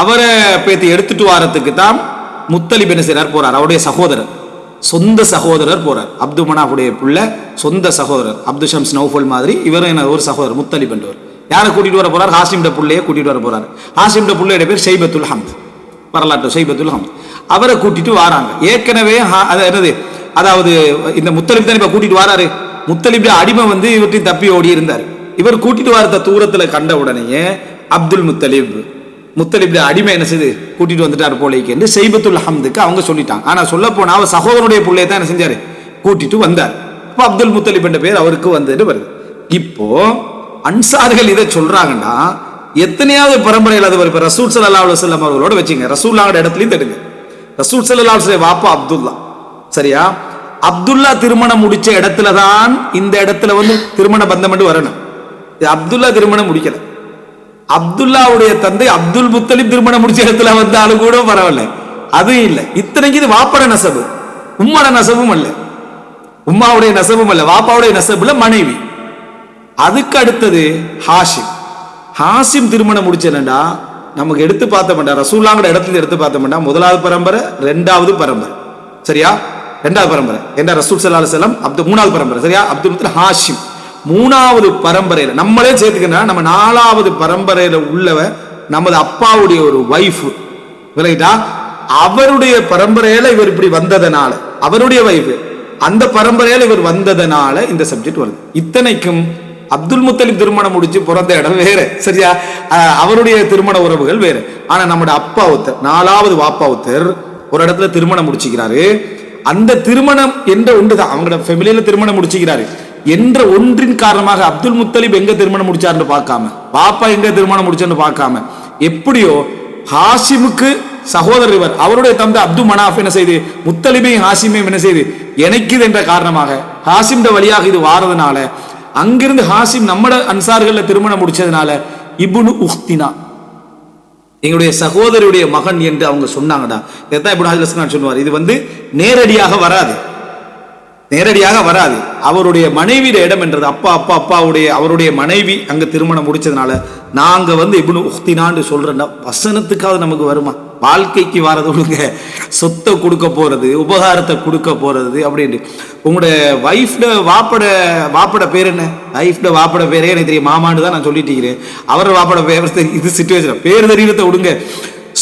அவரை பேத்தி எடுத்துட்டு வாரத்துக்கு தான் முத்தலிப் என்ன செய்றார், போறார். அவருடைய சகோதரர், சொந்த சகோதரர் போறார். அப்து மனாஃபுடைய புள்ள, சொந்த சகோதரர். அப்து ஷம்ஸ் நௌஃபல் மாதிரி இவரும் என்ன ஒரு சகோதரர் முத்தலிப் என்றவர். யாரை கூட்டிட்டு வர போறார், ஹாஷிம் புள்ளையை கூட்டிட்டு வர போறாரு. ஹாஷிம் புள்ளையோட பேர் ஷைபத்துல் ஹம்த், வரலாற்று ஷைபத்துல் ஹம்த். அவரை கூட்டிட்டு வராங்க. ஏற்கனவே என்னது, அதாவது இந்த முத்தலிப் தான் இப்ப கூட்டிட்டு வராரு. முத்தலிப் அடிமை வந்து இவற்றையும் தப்பி ஓடி இருந்தார். இவர் கூட்டிட்டு வரத தூரத்துல கண்ட உடனேயே அப்துல் முத்தலிப் அடிமை என்ன செய்து கூட்டிட்டு வந்துட்டார் போலேக்கு என்று ஷைபத்துல் ஹம்துக்கு அவங்க சொல்லிட்டாங்க. ஆனா சொல்ல போனா அவர் சகோதரனுடைய பிள்ளையை தான் என்ன செஞ்சாரு, கூட்டிட்டு வந்தார். அப்ப அப்துல் முத்தலிப் என்ற பேர் அவருக்கு வந்துட்டு வருது. இப்போ அன்சார்கள் இதை சொல்றாங்கன்னா எத்தனையாவது பரம்பரையில் அது வருது. ரசூல் ஸல்லல்லாஹு அலைஹி வஸல்லம் அவர்களோட வச்சுங்க, ரசூலுல்லாஹ்வோட இடத்துலயும் தடுங்க. ரசூல் ஸல்லல்லாஹு அலைஹி வஸல்லம் வாப்பா அப்துல்லா, சரியா? அப்துல்லா திருமணம் முடிச்ச இடத்துல தான் இந்த இடத்துல வந்து திருமண பந்தம் வரணும். அப்துல்லா திருமணம் முடிக்கல. அப்துல்லாவுடைய தந்தை அப்துல் முத்தலிப் திருமணம் முடிச்ச இடத்துல வந்தாலும் கூட பரவாயில்ல, அது இல்லை. இத்தனைக்கு இது வாப்பட நசபு, உம்மாட நசபும் அல்ல, உம்மாவுடைய நசபும் அல்ல, வாப்பாவுடைய நசபுல மனைவி. அதுக்கு அடுத்தது ஹாஷிம். ஹாஷிம் திருமணம் முடிச்சேன்டா நமக்கு எடுத்து பார்த்தோம்டா, ரசூலுல்லாஹ்வோட இடத்துல எடுத்து பார்த்தோம்டா, முதலாவது பரம்பரை, ரெண்டாவது பரம்பரை, சரியா? ரெண்டாவது பரம்பரை என்ன, ரசூல் ஸல்லல்லாஹு அலைஹி வஸல்லம் மூணாவது பரம்பரை, சரியா? அப்துல் முத்தலிப், ஹாஷிம் மூணாவது பரம்பரையில, நம்மளே சேர்த்துக்கினா நம்ம நாலாவது பரம்பரையில உள்ளவ நமது அப்பாவுடைய ஒரு வைஃப், விளங்கிட்டா? அவருடைய பரம்பரையில இவர் இப்படி வந்ததனால, அவருடைய வைஃப் அந்த பரம்பரையில இவர் வந்ததனால இந்த சப்ஜெக்ட் வருது. இத்தனைக்கும் அப்துல் முத்தலிப் திருமணம் முடிச்சு பிறந்த இடம் வேற, சரியா? அவருடைய திருமண உறவுகள் வேற. ஆனா நம்முடைய அப்பா ஒருத்தர், நாலாவது வாப்பா ஒருத்தர் ஒரு இடத்துல திருமணம் முடிச்சுக்கிறாரு. அந்த திருமணம் என்ற ஒன்றுதான், அவங்களோட ஃபேமிலியில திருமணம் முடிச்சுக்கிறாரு என்ற ஒன்றின் காரணமாக அப்துல் முத்தலிப் எங்க திருமணம் முடிச்சாருன்னு பார்க்காம, பாப்பா எங்க திருமணம் முடிச்சாருன்னு பார்க்காம, எப்படியோ ஹாஷிமுக்கு சகோதரர் இவர், அவருடைய தந்தை அப்து மனாஃப் என்ன செய்து முத்தலிபையும் ஹாஷிமையும் என்ன செய்து இணைக்குது என்ற காரணமாக ஹாஷிம் வழியாக இது வாரதுனால, அங்கிருந்து ஹாஷிம் நம்மட அன்சார்கள்ல திருமணம் முடிச்சதுனால இப்னு உக்தினா எங்களுடைய சகோதரியுடைய மகன் என்று அவங்க சொன்னாங்கடா. இதைத்தான் இப்னு ஹஜர் சொல்லுவார். இது நேரடியாக வராது. அவருடைய மனைவிയുടെ இடம் என்றது அப்பாவுடைய அவருடைய மனைவி அங்க திருமணம் முடிச்சதுனால நாங்க இப்னு உக்தினான்னு சொல்றேன்டா. வசனத்துக்காவது நமக்கு வருமா? வாழ்க்கைக்கு வரது ஒழுங்க சொத்தை கொடுக்க போறது, உபகாரத்தை கொடுக்க போறது அப்படின்னு. உங்களுடைய வைஃப்ட வாப்பட பேர் என்ன? வைஃப்ட வாப்பட பேரே எனக்கு தெரியும், மாமான்னு தான் நான் சொல்லிட்டு இருக்கிறேன். அவர் வாப்பட பேர் இது சிச்சுவேஷன் பேர் தெரியறத விடுங்க.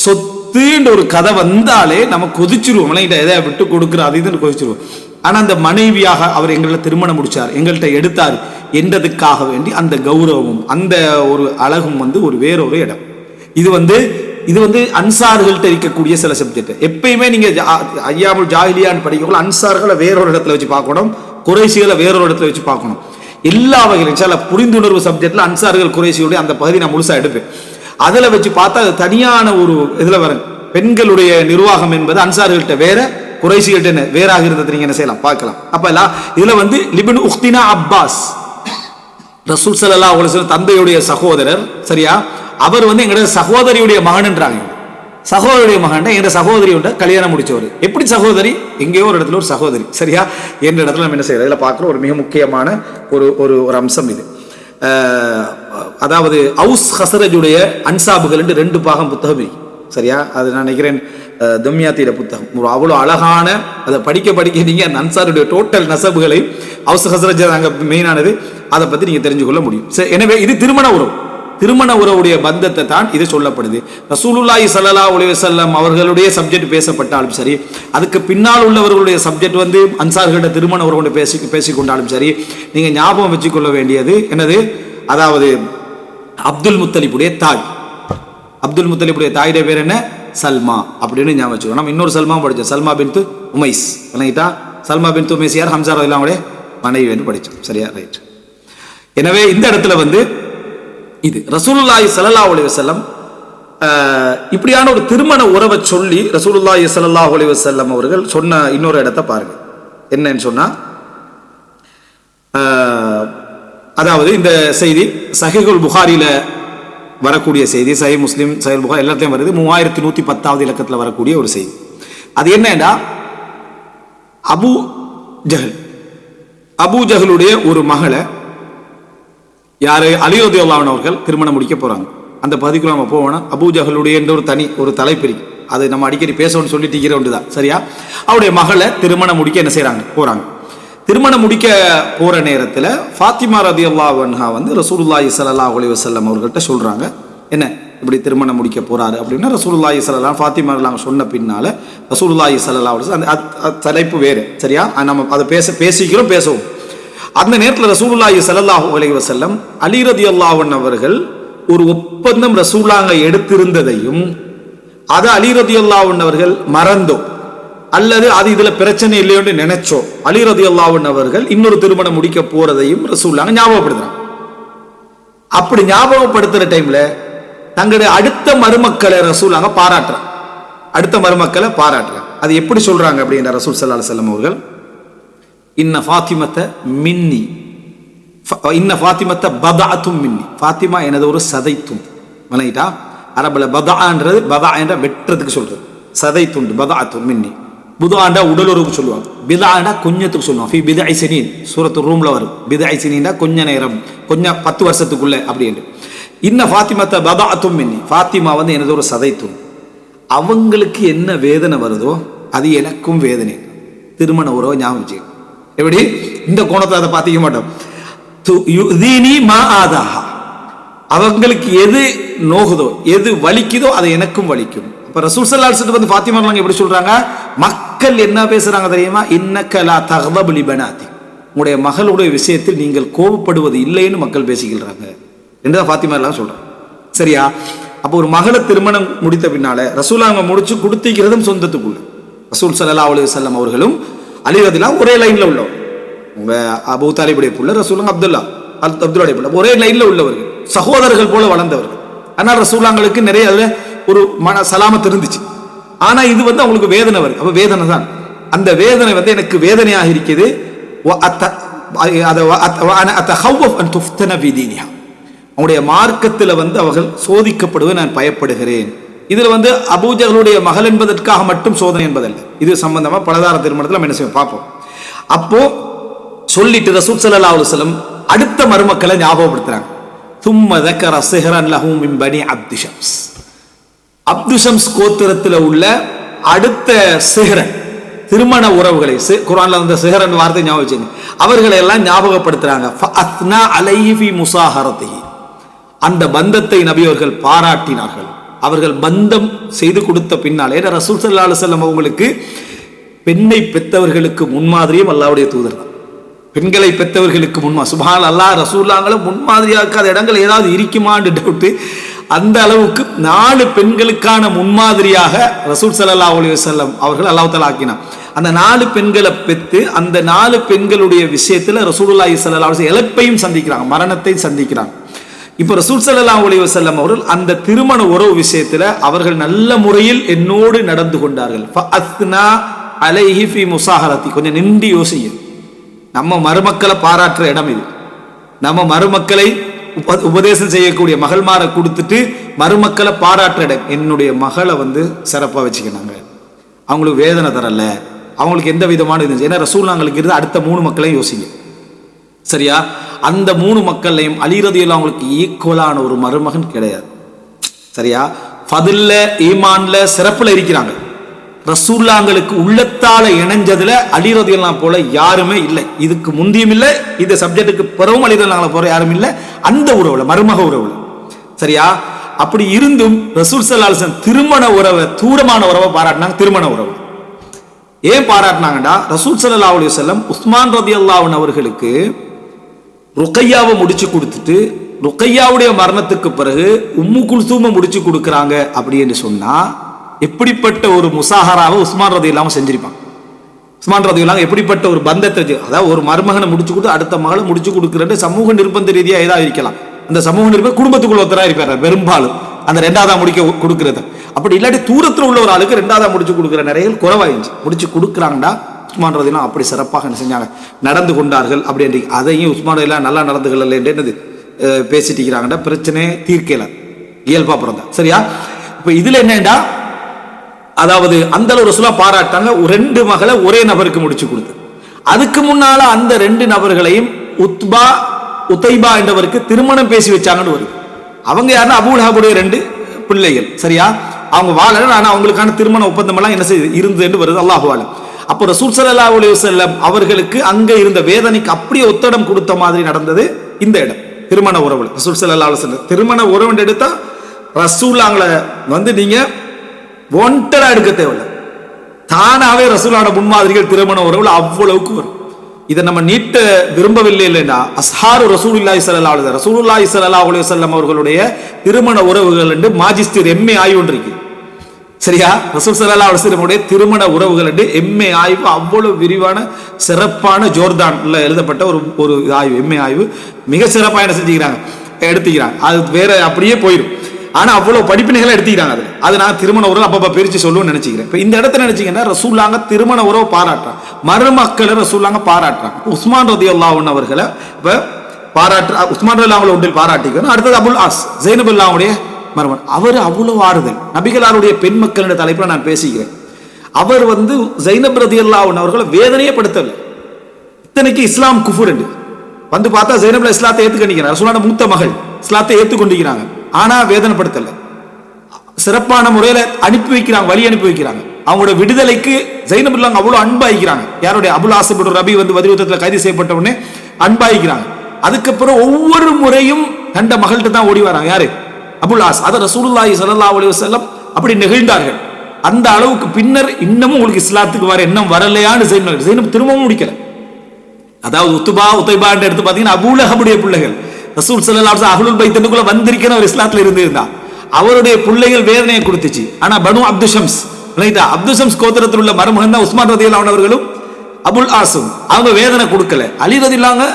சொத்துன்ற ஒரு கதை வந்தாலே நம்ம கொதிச்சிருவோம். எதை விட்டு கொடுக்குற அது இதுன்னு கொதிச்சிருவோம். ஆனா அந்த மனைவியாக அவர் எங்களை திருமணம் முடிச்சார், எங்கள்கிட்ட எடுத்தார் என்றதுக்காக வேண்டி அந்த கௌரவமும் அந்த ஒரு அழகும் ஒரு வேறொரு இடம். இது அன்சார்கள்ட்ட இருக்கக்கூடிய சில சப்ஜெக்ட். எப்பயுமே நீங்க ஐயாமுல் ஜாஹிலியான்னு படிக்கக்குள்ள அன்சார்களை வேறொரு இடத்துல வச்சு பார்க்கணும், குறைசிகளை வேறொரு இடத்துல வச்சு பார்க்கணும். எல்லா வகையிலும் புரிந்துணர்வு சப்ஜெக்ட்ல அன்சார்கள் குறைசியுடைய அந்த பகுதி நான் முழுசா எடுப்பேன். அதுல வச்சு பார்த்தா அது தனியான ஒரு இதுல வரும். பெண்களுடைய நிர்வாகம் என்பது அன்சார்கள்ட்ட வேற, குறைசிகள்ட்ட வேறாக இருந்தது. நீங்க என்ன செய்யலாம் பார்க்கலாம். அப்ப இதுல லிப்னு உக்தினா அப்பாஸ் ரசூல் ஸல்லல்லாஹு அலைஹி வஸல்லம் தந்தையுடைய சகோதரர், சரியா? அவர் எங்களுடைய சகோதரியுடைய மகன்ன்றாங்க. சகோதரியுடைய மகன் எங்க சகோதரியோட கல்யாணம் முடிச்சவர். எப்படி சகோதரி? எங்கேயோ ஒரு இடத்துல ஒரு சகோதரி, சரியா? என்ற இடத்துல நம்ம என்ன செய்யறோம், இதுல பார்க்குற ஒரு மிக முக்கியமான ஒரு அம்சம் இது. அதாவது அவுஸ் ஹஸரஜுடைய அன்சாபுகள் 2 பாகம் புத்தகம், சரியா? அது நான் நினைக்கிறேன் தம்யாத்திர புத்தகம். அவ்வளோ அழகான, அதை படிக்க நீங்க அந்த அன்சாருடைய டோட்டல் நசபுகளை அவுஸ் ஹஸரஜ் அங்க மெயினானது, அதை பத்தி நீங்க தெரிஞ்சு கொள்ள முடியும். எனவே இது திருமண உறவுடைய பந்தத்தை தான் இது சொல்லப்படுது. ரசூலுல்லாஹி ஸல்லல்லாஹு அலைஹி வஸல்லம் அவர்களுடைய சப்ஜெக்ட் பேசப்பட்டாலும் சரி, அதுக்கு பின்னால் உள்ளவர்களுடைய சப்ஜெக்ட் அன்சார்களோட திருமண உறவோடு பேசிக்கொண்டாலும் சரி, நீங்க ஞாபகம் வச்சுக்கொள்ள வேண்டியது என்னது? அதாவது அப்துல் முத்தலிபுடைய தாய், அப்துல் முத்தலிபுடைய தாயுடைய பேர் என்ன? சல்மா அப்படின்னு ஞாபகம் வச்சுக்கணும். நம்ம இன்னொரு சல்மா படித்தோம், சல்மா பின்து உமைஸ். சல்மா பின்து உமைஸ் யார்? ஹம்சா ரலியல்லாஹு அன்ஹு மனைவி என்று படித்தோம், சரியா? ரைட். எனவே இந்த இடத்துல இது ரசூலுல்லாஹி ஸல்லல்லாஹு அலைஹி வஸல்லம் இப்படியான ஒரு திருமண உறவை சொல்லி ரசூலுல்லாஹி ஸல்லல்லாஹு அலைஹி வஸல்லம் அவர்கள் சொன்ன இன்னொரு இடத்தை பாருங்க. என்னன்னு சொன்னா, அதாவது இந்த செய்தி சஹீஹுல் புகாரில வரக்கூடிய செய்தி, சஹீஹ் முஸ்லிம், சஹீஹுல் புகாரி எல்லாத்தையும் வருது. 3110வது இலக்கத்தில் வரக்கூடிய ஒரு செய்தி. அது என்னன்னா, அபூ ஜஹலுடைய ஒரு மகளை யாரு? அலி ரலியல்லாஹு அன்ஹு அவர்கள் திருமணம் முடிக்க போறாங்க. அந்த பகுதிக்குள்ள நம்ம போவோம். அபூ ஜஹலுடைய ஒரு தலைப்பு இருக்கு, அது நம்ம அடிக்கடி பேசணும்னு சொல்லிட்டு இருக்கிற ஒன்றுதான், சரியா? அவருடைய மகளை திருமணம் முடிக்க என்ன செய்யறாங்க? போறாங்க. திருமணம் முடிக்க போற நேரத்தில் ஃபாத்திமா ரலியல்லாஹு அன்ஹா ரசூலுல்லாஹி ஸல்லல்லாஹு அலைஹி வஸல்லம் அவர்கள்ட்ட சொல்றாங்க, என்ன இப்படி திருமணம் முடிக்க போறாரு அப்படின்னா ரசூலுல்லாஹி ஸல்லல்லாஹு ஃபாத்திமா சொன்ன பின்னால ரசூலுல்லாஹி ஸல்லல்லாஹு அலைஹி வஸல்லம் அந்த தலைப்பு வேறு, சரியா? நம்ம அதை பேசுவோம். அந்த நேரத்தில் ரசூலுல்லாஹி ஸல்லல்லாஹு அலைஹி வஸல்லம் அலி ரலியல்லாஹு அன்ஹு அவர்கள் ஒரு ஒப்பந்தம் ரசூலுல்லாஹ் எடுத்திருந்ததையும் அதை அலி ரலியல்லாஹு அன்ஹு அவர்கள் மறந்தோ அல்லது அது இதுல பிரச்சனை இல்லையோன்னு நினைச்சோ அலி ரலியல்லாஹு அன்ஹு அவர்கள் இன்னொரு திருமணம் முடிக்க போறதையும் ரசூலுல்லாஹ் ஞாபகப்படுத்துறாங்க. அப்படி ஞாபகப்படுத்துற டைம்ல தங்களுடைய அடுத்த மருமக்களை ரசூலுல்லாஹ் பாராட்டுறாங்க. அது எப்படி சொல்றாங்க அப்படின்ற ரசூல் ஸல்லல்லாஹு அலைஹி வஸல்லம் அவர்கள், இன்ன ஃபாத்திமத்த மின்னி, இன்ன ஃபாத்திமத்த பதஅத்தும் மின்னி, ஃபாத்திமா எனது ஒரு சதை துண்டு. வணங்கிட்டா? அரபுல பதஅன்றது பதஅ என்ற வெற்றத்துக்கு சொல்றது, சதை துண்டு. பதஅத்தும் மின்னி, புதாண்டா உடலுறவுக்கு சொல்லுவாங்க, பிதாண்டா கொஞ்சத்துக்கு சொல்லுவாங்க. ஃபி பிதஇ சினீன் சூரத்து ரூம்ல வரும். பிதஇ சினீன்டா கொஞ்ச நேரம், கொஞ்சம் 10 வருஷத்துக்குள்ள அப்படின்னு. இன்ன ஃபாத்திமத்த பதஅத்தும் மின்னி, ஃபாத்திமா எனது ஒரு சதை துண்டு. அவங்களுக்கு என்ன வேதனை வருதோ அது எனக்கும் வேதனை. திருமண உறவை ஞாபகம் வச்சுக்க. எப்படி இந்த கோணத்தை அதை பார்த்திக்க மாட்டோம். அவங்களுக்கு எது நோகுதோ எது வலிக்குதோ அது எனக்கும் வலிக்கும். இப்ப ரசூல் ஸல்லல்லாஹு அலைஹி வஸல்லம் ஃபாத்திமா எப்படி சொல்றாங்க? மக்கள் என்ன பேசுறாங்க தெரியுமா? இன்னக லா தக்தபு லி பனாதி, உங்களுடைய மகளுடைய விஷயத்தில் நீங்கள் கோபப்படுவது இல்லைன்னு மக்கள் பேசிக்கிறாங்க என்றுதான் ஃபாத்திமா எல்லாம் சொல்றாங்க, சரியா? அப்போ ஒரு மகளை திருமணம் முடித்த பின்னால ரசூலுல்லாஹ் முடிச்சு கொடுத்திக்கிறதும் சொந்தத்துக்குள்ள. ரசூல் ஸல்லல்லாஹு அலைஹி வஸல்லம் அவர்களும் அலி ரலியல்லாஹு ஒரே லைன்ல உள்ளவர். உங்க அபூ தாலிபுடைய புள்ள ரசூலுல்லாஹ் அப்துல்லாவுடைய புள்ள ஒரே லைன்ல உள்ளவர்கள், சகோதரர்கள் போல வளர்ந்தவர்கள். ஆனால் ரசூலுல்லாஹ்களுக்கு நிறைய ஒரு மன சலாமத் இருந்துச்சு. ஆனா இது அவங்களுக்கு வேதனை வருது. அப்ப வேதனை தான், அந்த வேதனை எனக்கு வேதனையாக இருக்குது. அவங்களுடைய மார்க்கத்தில் அவர்கள் சோதிக்கப்படுவதை நான் பயப்படுகிறேன். இதுல அபூஜகளுடைய மகள் என்பதற்காக மட்டும் சோதனை என்பதல்ல. இது சம்பந்தமா பலதார திருமணத்தில் நம்ம என்ன செய்வோம் பார்ப்போம். அப்போ சொல்லிட்டு ரசூல் ஸல்லல்லாஹு அலைஹி வஸல்லம் அடுத்த மருமக்களை ஞாபகப்படுத்துறாங்க. ثم ذكر سهرا له من بني عبد شمس. அப்து ஷம்ஸ் கோத்திரத்தில் உள்ள அடுத்த சிஹரன் திருமண உறவுகளை, குர்ஆன்ல வந்த சிஹரன் வார்த்தை ஞாபகம் வச்சுங்க, அவர்களை எல்லாம் ஞாபகப்படுத்துறாங்க. ஃபஅத்னா அலைஹி ஃபி முஸாஹரத்திஹி. அந்த பந்தத்தை நபி அவர்கள் பாராட்டினார்கள். அவர்கள் பந்தம் செய்து கொடுத்த பின்னாலே ரசூல் ஸல்லல்லாஹு அலைஹி வஸல்லம் அவங்களுக்கு பெண்ணை பெற்றவர்களுக்கு முன்மாதிரியும் அல்லாஹ்வுடைய தூதர் தான். பெண்களை பெற்றவர்களுக்கு சுப்ஹான் அல்லாஹ், ரசூலுல்லாஹ்களை முன்மாதிரியாக்காத இடங்கள் ஏதாவது இருக்குமான்னு டவுட்டு. அந்த அளவுக்கு 4 பெண்களுக்கான முன்மாதிரியாக ரசூல் ஸல்லல்லாஹு அலைஹி வஸல்லம் அவர்கள் அல்லாஹ் தஆலா ஆக்கினார். அந்த 4 பெண்களை பெற்று அந்த 4 பெண்களுடைய விஷயத்துல ரசூலுல்லாஹி ஸல்லல்லாஹு அலைஹி வஸல்லம் இழப்பையும் சந்திக்கிறாங்க, மரணத்தை சந்திக்கிறாங்க. இப்போ ரசூல் ஸல்லல்லாஹு அலைஹி வஸல்லம் அவர்கள் அந்த திருமண உறவு விஷயத்துல அவர்கள் நல்ல முறையில் என்னோடு நடந்து கொண்டார்கள். ஃபஅத்னா அலைஹி ஃபி முஸாஹரத்தி. கொஞ்சம் நின்று யோசிங்க. நம்ம மருமக்களை பாராட்டுற இடம் இது. நம்ம மருமக்களை உபதேசம் செய்யக்கூடிய மகள்மாரை கொடுத்துட்டு மருமக்களை பாராட்டுற இடம். என்னுடைய மகளை சிறப்பாக வச்சுக்கினாங்க, அவங்களுக்கு வேதனை தரல, அவங்களுக்கு எந்த விதமான இது. ஏன்னா ரசூலுல்லாஹ்களுக்கு இருந்து அடுத்த 3 மக்களையும் யோசிங்க. சரியா? அந்த 3 மக்களையும் அலி ரலியல்லாஹு அவங்களுக்கு ஈக்குவலான ஒரு மருமகன் கிடையாது. சரியா? ஃபதுல்ல, ஈமான்ல, சிறப்புல இருக்கிறாங்க. ரசூலுல்லாஹ்களுக்கு உள்ளத்தால இணைஞ்சதுல அலி ரலியல்லாஹு போல யாருமே இல்லை. இதுக்கு முந்தியும் இல்லை, இந்த சப்ஜெக்டுக்கு பிறகும் அலி ரலியல்லாஹு போல யாரும் இல்லை. அந்த உறவுல, மருமக உறவுல. சரியா? அப்படி இருந்தும் ரசூல் ஸல்லல்லாஹு அலைஹி வஸல்லம் திருமண உறவை, தூரமான உறவை பாராட்டினாங்க. திருமண உறவு ஏன் பாராட்டினாங்கடா, ரசூல் ஸல்லல்லாஹு அலைஹி வஸல்லம் உஸ்மான் ரலியல்லாஹு அன்ஹு அவர்களுக்கு ருக்கையாவை முடிச்சு கொடுத்துட்டு ருக்கையாவுடைய மரணத்துக்கு பிறகு உம்மு குல்சூமை முடிச்சு கொடுக்குறாங்க அப்படின்னு சொன்னா எப்படிப்பட்ட ஒரு முசாஹராவை உஸ்மான் ரலியல்லாஹு செஞ்சிருப்பாங்க. உஸ்மான் ரலியல்லாஹு எப்படிப்பட்ட ஒரு பந்தத்தை, அதாவது ஒரு மருமகனை முடிச்சு கொடுத்து அடுத்த மகளை முடிச்சு கொடுக்குறது சமூக நிர்பந்த ரீதியா ஏதாவது இருக்கலாம். அந்த சமூக நிர்பந்தம் குடும்பத்துக்குள்ள ஒருத்தரா இருப்பாரு பெரும்பாலும் அந்த 2ஆவதா முடிக்க கொடுக்கறது. அப்படி இல்லாட்டி தூரத்தில் உள்ள ஒரு ஆளுக்கு 2ஆவதா முடிச்சு கொடுக்குற நிறைய குறைவாயிருந்துச்சு. முடிச்சு கொடுக்குறாங்கடா உஸ்மான் ரலியல்லாஹு அப்படி சிறப்பாக என்ன செஞ்சாங்க, நடந்து கொண்டார்கள். அப்படி அதையும் உஸ்மான் ரலியல்லாஹு நல்லா நடந்து கொள்ளல என்னது பேசிட்டு இருக்கிறாங்கடா, பிரச்சனையே தீர்க்கல, இயல்பா பிறந்தா. சரியா? இப்ப இதுல என்னடா, அதாவது அந்த அளவு ரசூலுல்லாஹ் பாராட்டாங்க. 2 மகளை ஒரே நபருக்கு முடிச்சு கொடுத்து, அதுக்கு முன்னால அந்த 2 நபர்களையும் உத்பா உதைபா என்றவருக்கு திருமணம் பேசி வச்சாங்கன்னு வருது. அவங்க யாருன்னா அபூ லஹபுடைய 2 பிள்ளைகள். சரியா? அவங்க வாழல, ஆனா அவங்களுக்கான திருமண ஒப்பந்தம் எல்லாம் என்ன செய்யுது இருந்ததுன்னு வருது. அல்லாஹு அலம். அப்போ ரசூல் ஸல்லல்லாஹு அலைஹி வஸல்லம் அவர்களுக்கு அங்க இருந்த வேதனைக்கு அப்படியே ஒத்தடம் கொடுத்த மாதிரி நடந்தது இந்த இடம், திருமண உறவுல. ரசூல் ஸல்லல்லாஹு அலைஹி வஸல்லம் திருமண உறவு எடுத்தா ரசூலுல்லாஹ்களை நீங்க ஒன்டரா எடுக்க தேவையில்லை, தானாவே ரசூலோட முன்மாதிரிகள் திருமண உறவுல அவ்வளவுக்கு வரும். இதை நம்ம நீட்ட விரும்பவில்லை இல்லைன்னா அஸ்ஹாரு ரசூலுல்லாஹி ஸல்லல்லாஹு அலைஹி வஸல்லம், ரசூலுல்லாஹி ஸல்லல்லாஹு அலைஹி வஸல்லம் அவர்களுடைய திருமண உறவுகள் என்று மாஜிஸ்டர் எம்ஏ ஆய்வு ஒன்று இருக்கு. சரியா? ரசூல் ஸல்லல்லாஹு அலைஹி வஸல்லம் திருமண உறவுகள் என்று எம்ஏ ஆய்வு, அவ்வளவு விரிவான சிறப்பான ஜோர்டான்ல எழுதப்பட்ட ஒரு ஆய்வு, எம்ஏ ஆய்வு. மிக சிறப்பாக என்ன செஞ்சுக்கிறாங்க, எடுத்துக்கிறாங்க. அது வேற அப்படியே போயிடும். ஆனா அவ்வளவு படிப்பினைகளை எடுத்துக்கிறாங்க. அது நான் திருமண உறவு அப்பப்ப பிரிச்சு சொல்லுவேன்னு நினைச்சுக்கிறேன். இப்ப இந்த இடத்துல நினைச்சீங்கன்னா ரசூலுல்லாஹ் திருமண உறவு பாராட்டுறாங்க, மருமக்களை ரசூலுல்லாஹ் பாராட்டுறாங்க. உஸ்மான் ரலியல்லாஹு அன்ஹு அவர்களை இப்ப பாராட்டு, உஸ்மான் ரலியல்லாஹு அன்ஹு ஒன்றில் பாராட்டிக்கணும். அடுத்தது அபுல் ஆஸ் ஜைனபுல்லாஹுடைய மருமகன். அவர் அவ்வளவு ஆறுதல். நபிகளாருடைய பெண் மக்கள் என்ற தலைப்புல நான் பேசிக்கிறேன். அவர் ஜைனப் ரலியல்லாஹு அன்ஹு அவர்களை வேதனையே படுத்தவில்லை. இத்தனைக்கு இஸ்லாம் குஃபுர் என்று பார்த்தா ஜைனப்ல இஸ்லாத்தை ஏத்துக்கொண்டிருக்கிறார். ரசூலுல்லாஹ் மூத்த மகள் இஸ்லாத்தை ஏத்துக்கொண்டிருக்கிறாங்க. ஆனா வேதனைப்படுத்தல, சிறப்பான முறையில அனுப்பி வைக்கிறாங்க, வழி அனுப்பி வைக்கிறாங்க. அவங்களோட விடுதலைக்கு ஜைனபுல்லாஹ் அவ்வளவு அன்பாயிக்கிறாங்க. யாருடைய அபுல் ஆசிப் ரபி பதிர் யுத்தத்தில் கைது செய்யப்பட்ட உடனே அன்பாயிக்கிறாங்க. அதுக்கப்புறம் ஒவ்வொரு முறையும் கண்ட மகள்கிட்ட தான் ஓடி வராங்க. யாரு? அபுல் ஆஸ். அதை ரசூலுல்லாஹி ஸல்லல்லாஹு அலைஹி வஸல்லம் அப்படி நெகிழ்ந்தார்கள். அந்த அளவுக்கு பின்னர் இன்னமும் உங்களுக்கு இஸ்லாத்துக்கு வர எண்ணம் வரலையான்னு ஜைனப் திரும்பவும் முடிக்கல. அதாவது உத்துபா உதைபா எடுத்து பாத்தீங்கன்னா அபூ லஹபுடைய பிள்ளைகள் ரசூல் ஸல்லல்லாஹு அலைஹி வஸல்லம் அஹ்லுல் பைத்துக்குள்ள வந்திருக்கிற ஒரு இஸ்லாத்துல இருந்தா அவருடைய பிள்ளைகள் வேதனையை கொடுத்துச்சு. ஆனா பனு அப்து ஷம்ஸ், அப்து ஷம்ஸ் கோத்திரத்தில் உள்ள மருமகன் தான் உஸ்மான் ரலியல்லாஹு அன்ஹு அவர்களும் அபுல் ஆசும். அவங்க வேதனை கொடுக்கல. அலி ரலியல்லாஹு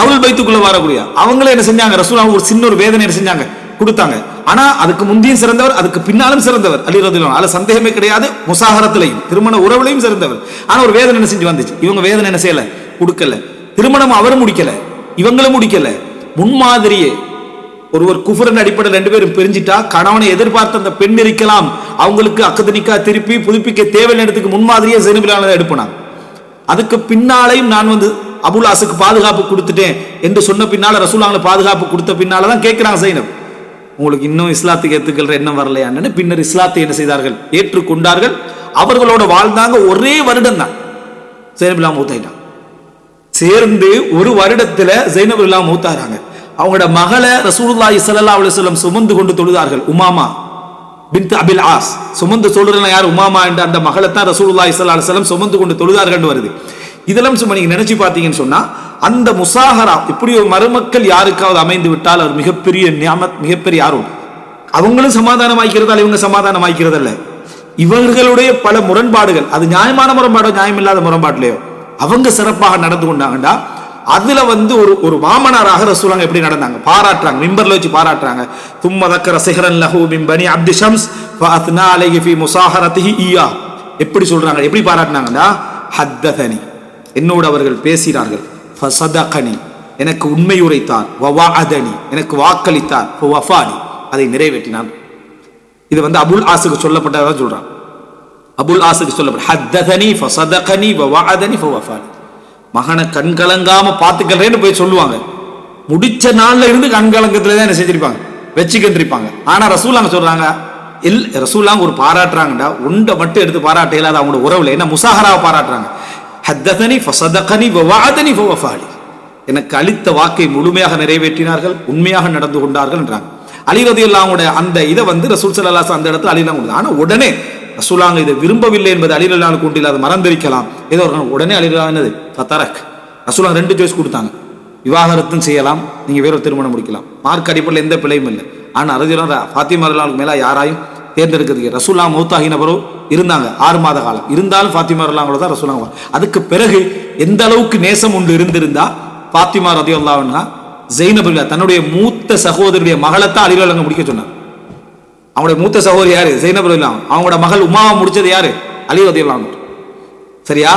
அஹ்லுல் பைத்துக்குள்ள வரக்கூடிய அவங்களே என்ன செஞ்சாங்க, ரசூலுல்லாஹ் ஒரு சின்ன ஒரு வேதனை என்ன செஞ்சாங்க, கொடுத்தாங்க. ஆனா அதுக்கு முந்தியும் சிறந்தவர், அதுக்கு பின்னாலும் சிறந்தவர் அலி ரலியல்லாஹு அன்ஹு. அதுல சந்தேகமே கிடையாது. முசாஹரத்திலையும் திருமண உறவுலையும் சிறந்தவர். ஆனா ஒரு வேதனை என்ன செஞ்சு வந்துச்சு, இவங்க வேதனை என்ன செய்யல, கொடுக்கல. திருமணம் அவரும் முடிக்கல, இவங்களும் முடிக்கல. முன்மாதிரியே ஒருவர் குஃபரின் அடிப்படையில் 2 பேரும் பிரிஞ்சிட்டா கணவனை எதிர்பார்த்த அந்த பெண் இருக்கலாம், அவங்களுக்கு அக்கதனிக்கா திருப்பி புதுப்பிக்க தேவையான இடத்துக்கு முன்மாதிரியே ஜைனபிலான எடுப்பினாங்க. அதுக்கு பின்னாலையும் நான் வந்து அபுல் ஆஸுக்கு பாதுகாப்பு கொடுத்துட்டேன் என்று சொன்ன பின்னால, ரசூலுல்லாஹ் பாதுகாப்பு கொடுத்த பின்னாலதான் கேட்கிறாங்க ஜைனப், உங்களுக்கு இன்னும் இஸ்லாத்துக்கு ஏத்துக்கிற எண்ணம் வரலையான்னு. பின்னர் இஸ்லாத்தை என்ன செய்தார்கள், ஏற்றுக்கொண்டார்கள். அவர்களோட வாழ்ந்தாங்க. ஒரே வருடம் தான் ஜைனபிலா மூத்தாயிட்டாங்க. சேர்ந்து ஒரு வருடத்துல ஜைனபிலா மூத்தாகிறாங்க. அவங்களோட மகளை ரசூலுல்லாஹி ஸல்லல்லாஹு அலைஹி வஸல்லம் சுமந்து கொண்டு தொழுதார்கள். உமாமா பின்த் அபில் ஆஸ் சுமந்து சொல்றதுனா யார், உமாமா என்ற அந்த மகளை தான் ரசூலுல்லாஹி ஸல்லல்லாஹு அலைஹி வஸல்லம் சுமந்து கொண்டு தொழுதார்கள் வருது. இதெல்லாம் சும்மா நீங்க நினைச்சு பார்த்தீங்கன்னு சொன்னா, அந்த முசாஹரா இப்படி ஒரு மருமக்கள் யாருக்காவது அமைந்து விட்டால் அது மிகப்பெரிய நியாமத், மிகப்பெரிய அருள். அவங்களும் சமாதானம் ஆய்க்கிறதால இவங்க சமாதானம் ஆய்க்கிறதல்ல, இவர்களுடைய பல முரண்பாடுகள், அது நியாயமான முரண்பாடோ நியாயம் இல்லாத முரண்பாட்டிலையோ அவங்க சிறப்பாக நடந்து கொண்டாங்கடா. அதுல வந்து ஒரு மாமனாராக ரசூலுல்லாஹ் எப்படி நடந்தாங்க பாராட்டுறாங்க, மிம்பர்ல வச்சு பாராட்டுறாங்க. தும்ம தக்கர சிஹரன் லஹு மின் பனி அப்தி ஷம்ஸ் ஃபஅத்னா அலைஹி ஃபீ முசாஹரத்திஹி இய்யா. எப்படி சொல்றாங்க, எப்படி பாராட்டினாங்கடா, ஹத்ததனி என்னோடு அவர்கள் பேசினார்கள், ஃபஸதகனி எனக்கு உண்மை உரைத்தார், வவஅதனி எனக்கு வாக்களித்தார், ஃபவஃபானி அதை நிறைவேற்றினார். இது வந்து அபுல் ஆஸுக்கு சொல்லப்பட்டதா சொல்றாங்க. அபுல் ஆஸுக்கு சொல்லப்பட்ட ஹத்ததனி ஃபஸதகனி வவஅதனி ஃபவஃபானி, மகனை கண்கலங்காம பார்த்துக்கிறேன்னு போய் சொல்லுவாங்க. முடிச்ச நாள்ல இருந்து கண்கலங்கத்துல தான் என்ன செஞ்சிருப்பாங்க, வச்சுக்கின்றிருப்பாங்க. ஆனா ரசூலுல்லாஹ் சொல்றாங்க, ரசூலுல்லாஹ் ஒரு பாராட்டுறாங்கடா, உண்டை மட்டும் எடுத்து பாராட்ட இல்லாத அவங்களோட உறவுல என்ன முசாஹராவை பாராட்டுறாங்க. ஹத்ததனி ஃபஸதகனி வவஅதனி ஃபவஃபானி, எனக்கு அளித்த வாக்கை முழுமையாக நிறைவேற்றினார்கள், உண்மையாக நடந்து கொண்டார்கள் என்றாங்க. அலி ரலியல்லாஹு அன்ஹு அந்த இதை வந்து ரசூல் ஸல்லல்லாஹு அலைஹி வஸல்லம் அந்த இடத்துல அலிலாம் கொடுத்தாங்க. ஆனா உடனே ரசூலுல்லாஹ் இதை விரும்பவில்லை என்பது அலி ரலியல்லாஹு அன்ஹு கொண்டு அதை மறந்திருக்கலாம். ஏதோ உடனே அலி ரலியல்லாஹு அன்ஹு ஃபதரக், ரசூலுல்லாஹ் 2 சாய்ஸ் கொடுத்தாங்க, விவாகரத்தும் செய்யலாம், நீங்க வேற திருமணம் முடிக்கலாம், மார்க் அடிப்படையில் எந்த பிழையும் இல்லை. ஆனா ரலியல்லாஹு ஃபாத்திமா ரலியல்லாஹு அன்ஹா மேல யாராயும் தேர்ந்தெடுக்கிறதுக்கு ரசூலுல்லாஹ் மௌத்தாகினவரோ இருந்தாங்க 6 மாத காலம், இருந்தாலும் ஃபாத்திமா ரலியல்லாஹு தான் ரசூலுல்லாஹ். அதுக்கு பிறகு எந்த அளவுக்கு நேசம் ஒன்று இருந்திருந்தா, ஃபாத்திமா ரலியல்லாஹு அன்ஹா ஜைனப் தன்னுடைய மூத்த சகோதரியுடைய மகளைத்தான் அலி ரலியல்லாஹு அன்ஹு முடிக்க சொன்னாங்க. அவங்களுடைய மூத்த சகோதரி யாரு, ஜைனப் ரலியல்லாஹு அன்ஹா. அவங்களோட மகள் உமாவை முடிச்சது யாரு, அலி ரலியல்லாஹு அன்ஹு. சரியா,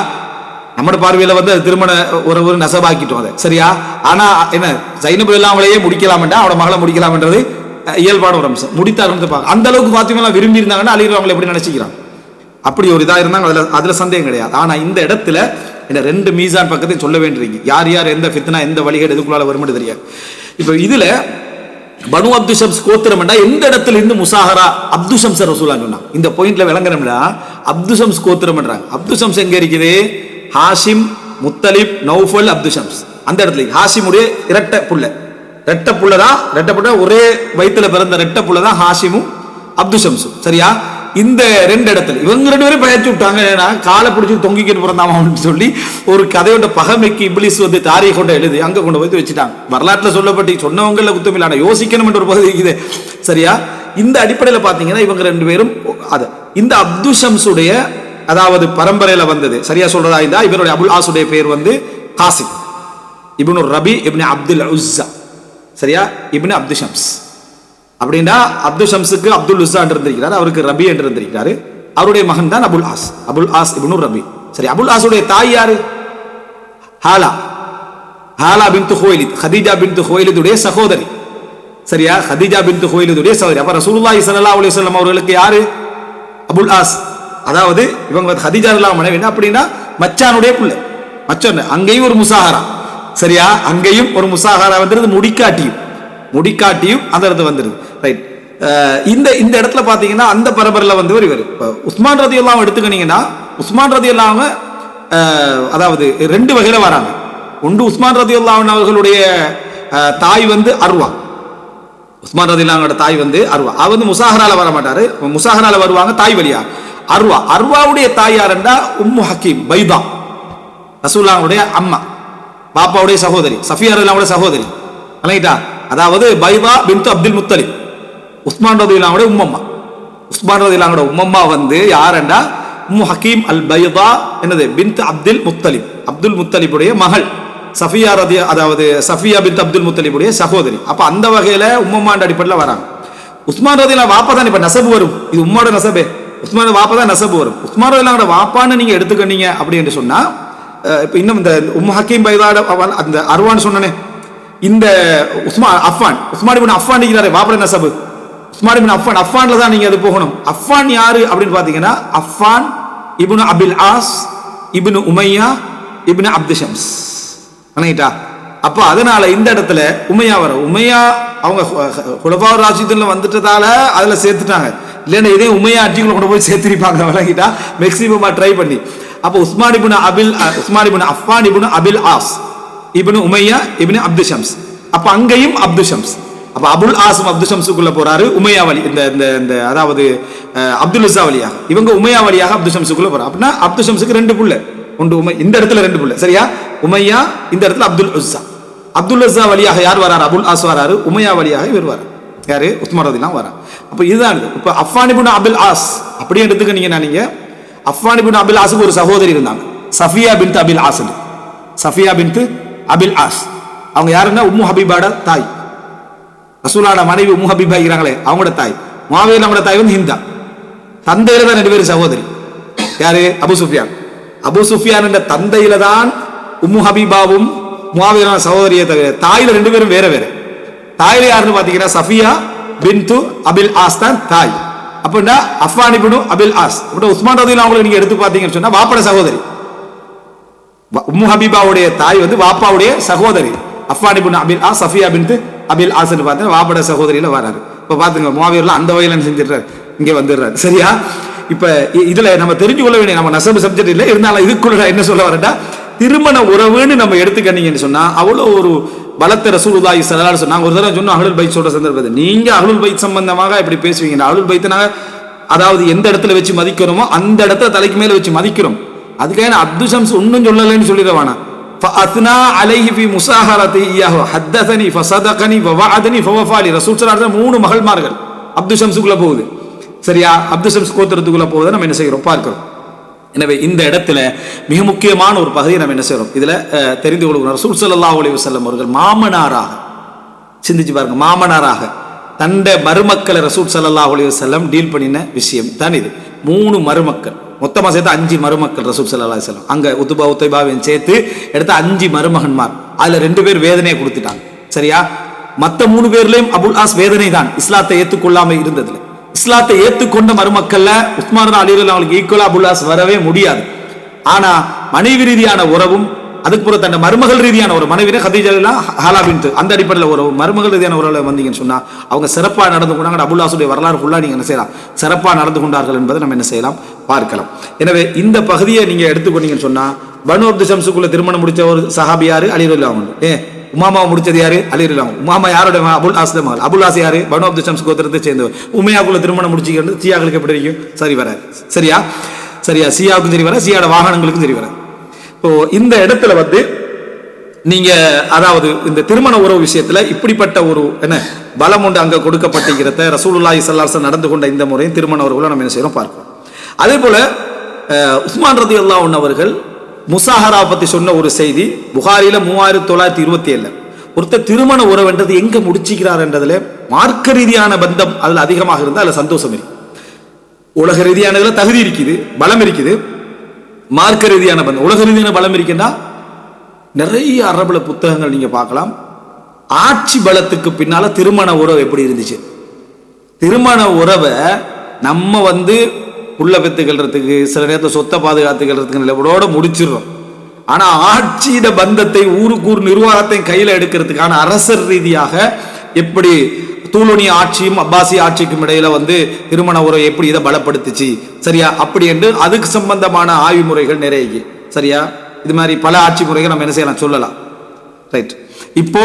நம்ம பார்வையில வந்து திருமண ஒரு நசபாக்கிட்டோம் அதை, சரியா. ஆனா என்ன, ஜைனப் ரலியல்லாஹு அவங்களையே முடிக்கலாம்டா, அவட மகளை முடிக்கலாம்ன்றது இயல்பான ஒரு அம்சம். முடித்தார்கள் அந்த அளவுக்கு ஃபாத்திமா விரும்பி இருந்தாங்கன்னா அலி அவங்களை எப்படி நினைச்சுக்கிறாங்க, அப்படி ஒரு இதா இருந்தாங்க, அதுல சந்தேகம் கிடையாது. ஆனா இந்த இடத்துல என்ன 2 மீசான் பக்கத்தையும் சொல்ல வேண்டியிருக்கீங்க, யார் யார் எந்த ஃபித்னா எந்த வழிகேடு எதுக்குள்ளால வரும்னு தெரியாது. இப்ப இதுல பனு அப்து ஷம்ஸ் கோத்திரம் எந்த இடத்துல இருந்து முசாஹரா அப்து ஷம்ஸ் ரசூலுல்லாஹ் சொன்னாங்க. இந்த பாயிண்ட்ல விளங்கணும்னா அப்து ஷம்ஸ் கோத்திரம்ன்றாங்க. அப்து ஷம்ஸ் எங்க இருக்குது, ஹாஷிம் முத்தலிப் நௌஃபல் அப்து ஷம்ஸ் அந்த இடத்துல. ஹாஷிமுடைய இரட்டை புள்ள ஒரே வயிற்றுல பிறந்த ரெட்ட புள்ள தான் ஹாஷிமும் அப்து ஷம்ஸும். சரியா, இந்த 2 இடத்துல இவங்க 2 பேரும் பயிற்சி விட்டாங்க. காலை பிடிச்சி தொங்கிக்கிட்டு பிறந்தாமான்னு சொல்லி ஒரு கதையோட பகமைக்கு இப்லீஸ் வந்து தாரியை கொண்டு எழுதி அங்க கொண்டு போய் வச்சுட்டாங்க. வரலாற்றுல சொல்லப்பட்டு சொன்னவங்கள குத்தமில்ல, யோசிக்கணும் என்ற ஒரு பகுதி இருக்குது. சரியா, இந்த அடிப்படையில் பாத்தீங்கன்னா இவங்க 2 பேரும் அது இந்த அப்து ஷம்ஸுடைய அதாவது பரம்பரையில வந்தது. சரியா சொல்றதா இருந்தா இவருடைய அபுல் ஆஸுடைய பேர் வந்து காசிம் இப்னு ரபி இப்னு அப்துல் உஸ்ஸா. சரியா, இப்னு அப்து ஷம்ஸ் அப்படின்னா அப்து ஷம்ஸுக்கு அப்துல் உஸ்ஸா என்று இருந்திருக்கிறார், அவருக்கு ரபி என்று இருந்திருக்கிறாரு. அவருடைய மகன் தான் அபுல் ஆஸ் இப்னு ரபி. சரி, அபுல் ஆஸுடைய தாய் யாரு, ஹாலா பின்த் குவைலித், ஹதீஜா பின்த் குவைலிதுடைய சகோதரி. சரியா, ஹதீஜா பின்த் குவைலிதுடைய சகோதரி. அப்ப ரசூலுல்லாஹி ஸல்லல்லாஹு அலைஹி வஸல்லம் அவர்களுக்கு யாரு, அபுல் ஆஸ். அதாவது இவங்க ஹதீஜா ரலியல்லாஹு அன்ஹா மனைவி அப்படின்னா மச்சானுடைய பிள்ளை, மச்சான். அங்கேயும் ஒரு முசாஹரா. சரியா, அங்கேயும் ஒரு முசாஹரா வந்துருது, முடிக்காட்டியும் அந்த இடத்துல வந்துருது. ரைட், இந்த இடத்துல பாத்தீங்கன்னா அந்த பரம்பரையில வந்து இவர் உஸ்மான் ரலியல்லாஹு எடுத்துக்கிட்டீங்கன்னா, உஸ்மான் ரலியல்லாஹு அதாவது 2 வகையில வராங்க. ஒன்று உஸ்மான் ரலியல்லாஹு அவர்களுடைய தாய் வந்து அர்வா. உஸ்மான் ரலியல்லாஹு தாய் வந்து அர்வா. அவ வந்து முசாஹரால வர மாட்டாரு, முசாஹரால வருவாங்க தாய் வழியா. அர்வாவுடைய தாய் யாருண்டா உம்மு ஹக்கீம் பைதா, ரசூலுல்லாஹுடைய அம்மா, பாப்பாவுடைய சகோதரி, சஃபியா ரலியல்லாஹுடைய சகோதரி. அலைட்டா, அதாவது பைதா பின்த் அப்துல் முத்தலிப், உஸ்மான் ரலியல்லாஹுடைய உம்மம்மா. உஸ்மான் ரலியல்லாஹுடைய உம்மம்மா வந்து யாருண்டா உம்மு ஹக்கீம் அல் பைதா என்னது பின்த் அப்துல் முத்தலிபுடைய மகள் சஃபியா அதாவது சஃபியா பின்த் அப்துல் முத்தலிபுடைய சகோதரி. அப்ப அந்த வகையில உம்மம்மாண்ட அடிப்படையில் வராங்க. உஸ்மான் ரலியல்லாஹு வாப்பா தான் இப்ப நசபு வரும், இது உம்மோட நசபே, உஸ்மான் வாப்பா தான் நசபு வரும். உஸ்மான் ரலியல்லாஹு வாப்பான்னு நீங்க எடுத்துக்கிட்டீங்க அப்படி என்று சொன்னா, இப்ப இன்னும் இந்த உம்மு ஹக்கீம் பைதாட அந்த அர்வான்னு சொன்னனே, இந்த உஸ்மான் இப்னு அஃபான் இருக்கிறாரு வாப்பட நசபு, உஸ்மான் இப்னு அஃபான், அஃபான்ல தான் நீங்க அது போகணும். அஃபான் யாரு அப்படின்னு பாத்தீங்கன்னா அஃபான் இப்னு அபில் ஆஸ் இப்னு உமையா இப்னு அப்து ஷம்ஸ். அப்ப அதனால இந்த இடத்துல உமையா வர, உமையா அவங்க குலஃபா ராஷிதீன்ல வந்துட்டதால அதுல சேர்த்துட்டாங்க, இல்லைன்னா இதே உமையா அஜிக்குள்ள கொண்டு போய் சேர்த்திருப்பாங்க விளங்கிட்டா, மேக்சிமமா ட்ரை பண்ணி. அப்போ உஸ்மான் இப்னு அஃபான் இப்னு அபில் ஆஸ் இப்னு உமையா இப்னு அப்து ஷம்ஸ். அப்ப அங்கேயும் அப்து ஷம்ஸ். அப்ப அபுல் ஆசும் அப்து ஷம்ஸுக்குள்ள போறாரு உமையா வழி, இந்த அதாவது அப்துல் உஸ்ஸா வழியாக, இவங்க உமையா வழியாக அப்து ஷம்ஸுக்குள்ள போறாங்க. அப்படின்னா அப்து ஷம்ஸுக்கு 2 புள்ள, ஒன்று இந்த இடத்துல 2 புள்ள, சரியா? உமையா, இந்த இடத்துல அப்துல் உஸ்ஸா. அப்துல் உஸ்ஸா வழியாக யார் வராரு? அபுல் ஆஸ் வராரு. உமையா வழியாக இவர் வராரு, யாரு? உஸ்மான் ரலியல்லாஹு வராரு. அப்ப இதுதான். இப்ப அஃபான் இப்னு அபில் ஆஸ் அப்படியே எடுத்துக்கிட்டீங்கன்னா நீங்க அஃபான் இப்னு அபில் ஆஸுக்கு ஒரு சகோதரி இருந்தாங்க, சஃபியா பின்த் அபில் ஆஸ். சஃபியா பின்த் அபில் ஆஸ் அவங்க யாருன்னா உம்மு ஹபீபாட தாய், ரசூலான மனைவி உம்மு ஹபீபா இருக்கிறாங்களே அவங்களோட தாய். முஆவியா அவங்களோட தாய் வந்து ஹிந்தா. தந்தையில தான் 2 பேரும் சகோதரி. யாரு? அபு சுஃபியான். அபு சுஃபியான் என்ற தந்தையில தான் உம்மு ஹபீபாவும் முஆவியா சகோதரியை தவிர தாயில 2 பேரும் வேற வேற. தாயில யாருன்னு பாத்தீங்கன்னா சஃபியா பின்து அபில் ஆஸ் தான் தாய். அப்படின்னா அஃபான் இப்னு அபில் ஆஸ். உஸ்மான் ரலியல்லாஹு அன்ஹு நீங்க எடுத்து பாத்தீங்கன்னு சொன்னா வாப்பட சகோதரி. உம்மு ஹபீபாவுடைய தாய் வந்து வாப்பாவுடைய சகோதரி. அஃபான் இப்னு அபில் ஆஸ், சஃபியா பின்த் அபில் ஆஸ் பார்த்தீங்கன்னா வாப்பட சகோதரியில வராரு. இப்ப பாத்துங்க முஆவியா அந்த வகையில செஞ்சிடுறாரு, இங்க வந்துடுறாரு, சரியா? இப்ப இதுல நம்ம தெரிஞ்சு கொள்ள வேண்டிய, நம்ம நசபு சப்ஜெக்ட் இல்லை இருந்தாலும் இதுக்குள்ள என்ன சொல்ல வரட்டா, திருமண உறவுன்னு நம்ம எடுத்துக்கிட்டீங்கன்னு சொன்னா அவ்வளவு ஒரு பலத்த ரசூலுல்லாஹி ஸல்லல்லாஹு அலைஹி வஸல்லம் ஒரு தடவை சொன்ன அஹ்லுல் பைத் சொல்ற சந்தர்ப்பத்தை நீங்க அஹ்லுல் பைத் சம்பந்தமாக இப்படி பேசுவீங்க. அஹ்லுல் பைத் நாங்க அதாவது எந்த இடத்துல வச்சு மதிக்கிறோமோ அந்த இடத்துல தலைக்கு மேல வச்சு மதிக்கிறோம். அதுக்காக அப்து ஷம்ஸ் ஒன்னும் சொல்லலைன்னு சொல்லிடுவானா. فأثنى عليه في مساهرته إياه حدثني فصدقني ووعدني فوفى لي. ரசூல் ஸல்லல்லாஹு அலைஹி வஸல்லம் 3 மகள்மார்கள் அப்து ஷம்ஸுக்குள்ள போகுது, சரியா? அப்து ஷம்ஸ் கோத்திரத்துக்குள்ள போகுது, நம்ம என்ன செய்யறோம் பார்க்கிறோம். எனவே இந்த இடத்துல மிக முக்கியமான ஒரு பகுதியை நம்ம என்ன செய்யறோம், இதுல தெரிந்து கொள்கிறோம். ரசூல் ஸல்லல்லாஹு அலைஹி வஸல்லம் அவர்கள் மாமனாராக, சிந்திச்சு பாருங்க, மாமனாராக தண்ட மருமக்களை ரசூல் ஸல்லல்லாஹு அலைஹி வஸல்லம் டீல் பண்ணின விஷயம் தான் இது. 3 மருமக்கள், மொத்தமா சேர்த்து 5 மருமக்கள் ரசூல் ஸல்லல்லாஹு அலைஹி வஸல்லம். அங்க உத்பாவையும் சேர்த்து எடுத்த 5 மருமகன்மார். அதுல 2 பேர் வேதனையை கொடுத்துட்டாங்க, சரியா? மத்த 3 பேர்லயும் அபுல் ஆஸ் வேதனை தான், இஸ்லாத்தை ஏற்றுக்கொள்ளாம இருந்ததுல. இஸ்லாத்தை ஏற்றுக்கொண்ட மருமக்கள்ல உஸ்மான் அலி அவங்களுக்கு ஈக்குவலா அபுல் ஆஸ் வரவே முடியாது. ஆனா மனைவி ரீதியான உறவும், அதுக்கு பிறகு தன் மருமகள் ரீதியான ஒரு மனைவி ஹதீஜா ஹாலா பின்த், அந்த அடிப்படையில் ஒரு மருமகள் ரீதியான உறவுல வந்தீங்கன்னு சொன்னா அவங்க சிறப்பாக நடந்து கொண்டாங்க. அபுல் ஆஸுடைய வரலாறு ஃபுல்லா நீங்க என்ன செய்யலாம், சிறப்பாக நடந்து கொண்டார்கள் என்பதை நம்ம என்ன செய்யலாம் பார்க்கலாம். எனவே இந்த பகுதியை நீங்க எடுத்துக்கொண்டீங்கன்னு சொன்னா பனு அப்து ஷம்ஸுக்குள்ள திருமணம் முடிச்ச ஒரு சஹாபி யாரு? அலி ரலியல்லாஹு அன்ஹு. உமாமாவை முடிச்சது யாரு? அலி ரலியல்லாஹு அன்ஹு. உமாமா யாரோட? அபுல் ஆஸ் மகள். அபுல் ஆஸ் யாரு? பனு அப்து ஷம்ஸ் கோத்திரத்தை சேர்ந்தவர். உமையாக்குள்ள திருமணம் முடிச்சுக்கிறது சியாக்களுக்கு எப்படி இருக்கும்? சரி வராது, சரியா? சியாவுக்கும் சரி வர, சியாட வாகனங்களுக்கும் சரி வராது. இப்போ இந்த இடத்துல வந்து நீங்க அதாவது இந்த திருமண உறவு விஷயத்துல இப்படிப்பட்ட ஒரு என்ன பலம் உண்டு அங்க கொடுக்கப்பட்டிருக்கிறத ரசூலுல்லாஹி ஸல்லல்லாஹு அலைஹி வஸல்லம் நடந்து கொண்ட இந்த முறையும் திருமண உறவுகளை நம்ம என்ன செய்யறோம் பார்க்கிறோம். அதே போல உஸ்மான் ரலியல்லாஹு அன்ஹு அவர்கள் முசாஹரா பத்தி சொன்ன ஒரு செய்தி புகாரில 3927. ஒருத்தர் திருமண உறவுன்றது எங்க முடிச்சுக்கிறார் என்றதுல மார்க்க ரீதியான பந்தம் அதுல அதிகமாக இருந்தால் அதுல சந்தோஷம் இருக்கு. உலக ரீதியானதுல தகுதி இருக்குது, பலம் இருக்குது. மார்க்க ரீதியான பந்தம், உலக ரீதியான பலம் இருக்குன்னா நிறைய அரபுல புத்தகங்கள் நீங்க பார்க்கலாம். ஆட்சி பலத்துக்கு பின்னால திருமண உறவு எப்படி இருந்துச்சு, திருமண உறவை நம்ம வந்து உள்ள பெத்துக்கிறதுக்கு சில நேரத்தை சொத்தை பாதுகாத்துக்கிறதுக்கு நிலவோட முடிச்சிடுறோம். ஆனா ஆட்சியிட பந்தத்தை ஊருக்கு நிர்வாகத்தை கையில எடுக்கிறதுக்கான அரசர் ரீதியாக எப்படி தூளுனிய ஆட்சியும் அப்பாசி ஆட்சிக்கும் இடையில வந்து திருமண உறவை எப்படி இதை பலப்படுத்துச்சு, சரியா? அப்படி என்று அதுக்கு சம்பந்தமான ஆய்வு முறைகள் நிறைய, சரியா? இது மாதிரி பல ஆட்சி முறைகள் நம்ம என்ன செய்யலாம் சொல்லலாம், ரைட்? இப்போ